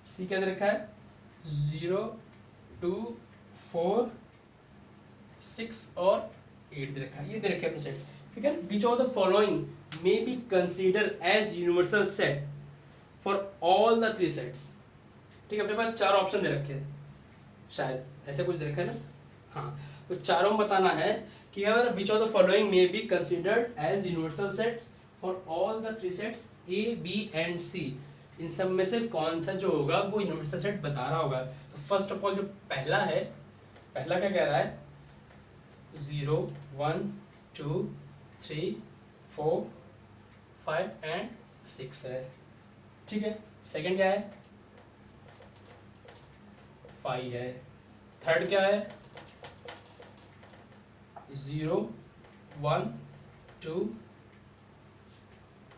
सी क्या दे रखा है 0, 2, 4, 6 और 8 दे रखा है, ये दे रखा है अपने सेट, ठीक है। Which of the following may be consider as universal set for all the 3 sets, ठीक है। अपने पास 4 ऑप्शन दे रखे हैं, शायद ऐसे कुछ दे रखा है ना, हाँ, तो चारों में बताना है कि अगर which of the following may be considered as universal sets for all the 3 sets A B and C, इन सब में से कौन सा जो होगा वो यूनिवर्सल सेट बता रहा होगा। तो फर्स्ट ऑफ ऑल जो पहला है, पहला क्या कह रहा है 0, 1, 2, 3, 4, 5 एंड 6 है, ठीक है। सेकंड क्या है 5 है। थर्ड क्या है 0, 1, 2,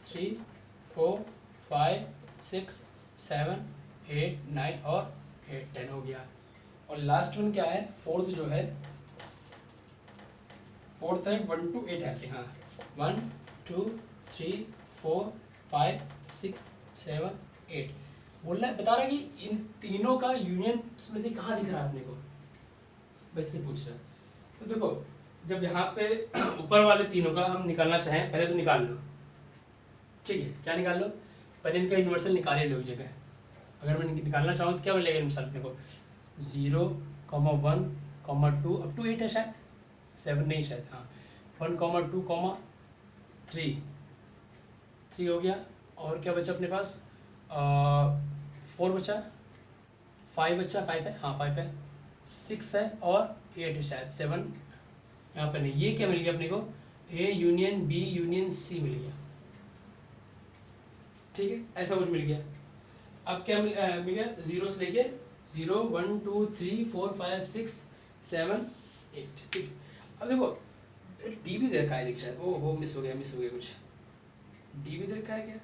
3, 4, 5, 6, 7, 8, 9 और 8, 10 हो गया। और लास्ट वन क्या है, फोर्थ जो है, फोर्थ है 1 to 8 है, हाँ 1, 2, 3, 4, 5, 6, 7, 8 बोल रहा है, बता रहा है कि इन तीनों का यूनियन में से कहाँ दिख रहा है अपने को, वैसे पूछ रहा है। तो देखो जब यहाँ पे ऊपर वाले तीनों का हम निकालना चाहें, पहले तो निकाल लो, ठीक है, क्या निकाल लो, पहले इनका यूनिवर्सल निकाले लो जगह। अगर मैं निकालना चाहूँ तो क्या मिलेगा यूनिवर्सल अपने को 0, 1, 2 अप टू 8 है शायद, 7 नहीं शायद, हाँ 1, 2, 3 हो गया। और क्या बचा अपने पास 4 बचा, 5 बचा, 5 है, हाँ 5 है, 6 है और 8 है शायद, 7 यहाँ पर नहीं। ये क्या मिल गया अपने को, A union B union C मिल गया, ठीक है, ऐसा कुछ मिल गया। अब क्या मिल गया 0 से लेके 0, 1, 2, 3, 4, 5, 6, 7, 8, ठीक। अब देखो डी भी दे रखा है, देख शायद, ओहो मिस हो गया कुछ, डी भी दे रखा है क्या,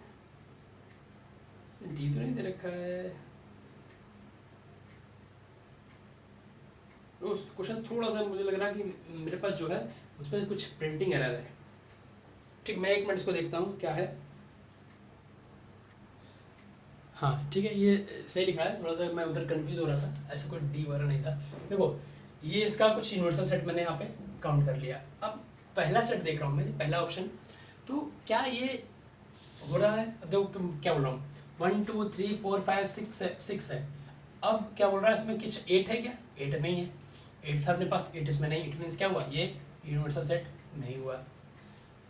डी तो नहीं दे रखा है। उस क्वेश्चन थोड़ा सा मुझे लग रहा है कि मेरे पास जो है उसमें कुछ प्रिंटिंग एरर है, ठीक, मैं 1 मिनट इसको देखता हूँ क्या है। हाँ ठीक है, ये सही लिखा है, थोड़ा सा मैं उधर कंफ्यूज हो रहा था, ऐसा कोई डी वगैरह नहीं था। देखो ये इसका कुछ यूनिवर्सल सेट मैंने यहाँ पे काउंट कर लिया। अब पहला सेट देख रहा हूँ मैं, पहला ऑप्शन, तो क्या ये हो रहा है, अब देखो क्या बोल रहा हूँ 1, 2, 3, 4, 5, 6 है। अब क्या बोल रहा है इसमें कुछ 8 है क्या, 8 नहीं है, 8 था अपने पास, 8 इसमें नहीं, इट मीन्स क्या हुआ, ये यूनिवर्सल सेट नहीं हुआ।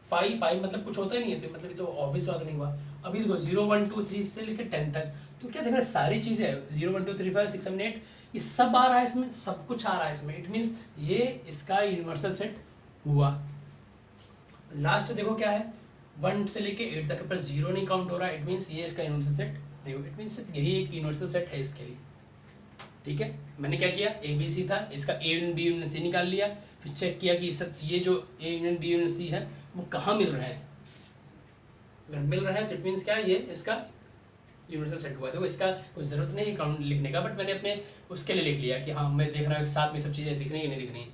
5 मतलब कुछ होता ही नहीं है, तो मतलब ये तो ऑब्वियस बात नहीं हुआ। अभी देखो 0, 1, 2, 3 से लेकर 10 तक, तो क्या देखा सारी चीज़ें 0, 1, 2, 3, 5, 6, 7, 8 ये सब आ रहा है इसमें, सब कुछ आ रहा है इसमें, इट मीन्स ये इसका यूनिवर्सल सेट हुआ। लास्ट देखो क्या है 1 से लेके 8 तक पर 0 नहीं काउंट हो रहा है, इट मीन्स ये इसका यूनिवर्सल सेट नहीं हुआ, इट मीन्स यही एक यूनिवर्सल सेट है इसके लिए, ठीक है। मैंने क्या किया, ए बी सी था, इसका A union B union C निकाल लिया, फिर चेक किया कि सब ये जो A union B union C है वो कहाँ मिल रहा है, अगर मिल रहा है तो इट मीन्स क्या है, ये इसका यूनिवर्सल सेट हुआ है। देखो इसका कोई ज़रूरत नहीं है काउंट लिखने का, बट मैंने अपने उसके लिए लिख लिया कि हाँ मैं देख रहा हूँ साथ में सब चीज़ें दिख रही है नहीं दिख रही,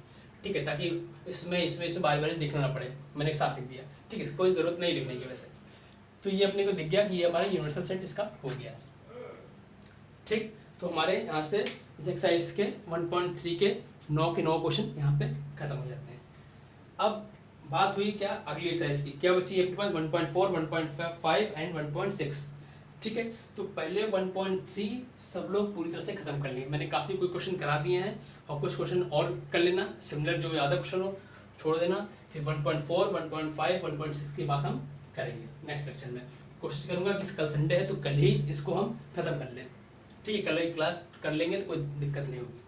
ठीक है, ताकि इसमें बार बार देखना ना पड़े, मैंने एक साथ लिख दिया, ठीक है, कोई ज़रूरत नहीं लिखने की वैसे। तो ये अपने को दिख गया कि ये हमारा यूनिवर्सल सेट इसका हो गया, ठीक। तो हमारे यहाँ से इस एक्सरसाइज के 1.3 के 9 के 9 क्वेश्चन यहाँ पे खत्म हो जाते हैं। अब बात हुई क्या अगली एक्सरसाइज की, क्या बची है अपने पास 1.4, 1.5 एंड 1.6, ठीक है। तो पहले 1.3 सब लोग पूरी तरह से खत्म कर लिए, मैंने काफ़ी कोई क्वेश्चन करा दिए हैं, और कुछ क्वेश्चन और कर लेना सिमिलर, जो ज़्यादा क्वेश्चन हो छोड़ देना, फिर 1.4, 1.5, 1.6 की बात हम करेंगे नेक्स्ट लेक्चर में। कोशिश करूँगा कि कल संडे है तो कल ही इसको हम खत्म कर लें, ठीक है, कल ही क्लास कर लेंगे तो कोई दिक्कत नहीं होगी,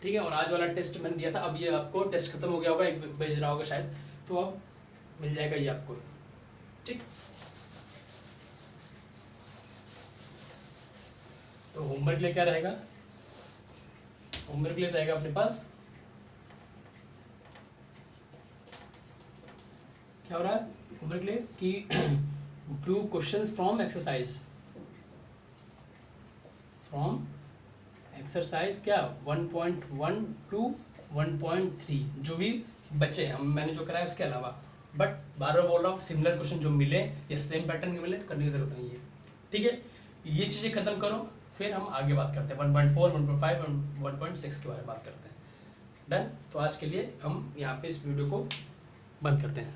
ठीक है। और आज वाला टेस्ट मैंने दिया था, अब ये आपको टेस्ट खत्म हो गया होगा, एक भेज रहा होगा शायद, तो अब मिल जाएगा ये आपको, ठीक। तो होमवर्क के लिए क्या रहेगा, होमवर्क के लिए रहेगा अपने पास क्या हो रहा है होमवर्क के लिए कि डू क्वेश्चंस फ्रॉम एक्सरसाइज क्या 1.1 टू 1.3 जो भी बचे हम मैंने जो कराया उसके अलावा, बट बार बार बोल रहा हूँ सिमिलर क्वेश्चन जो मिले या सेम पैटर्न के मिले तो करने की जरूरत नहीं है, ठीक है। ये चीज़ें खत्म करो, फिर हम आगे बात करते हैं 1.4, 1.5 और 1.6 के बारे में बात करते हैं। डन। तो आज के लिए हम यहाँ पे इस वीडियो को बंद करते हैं।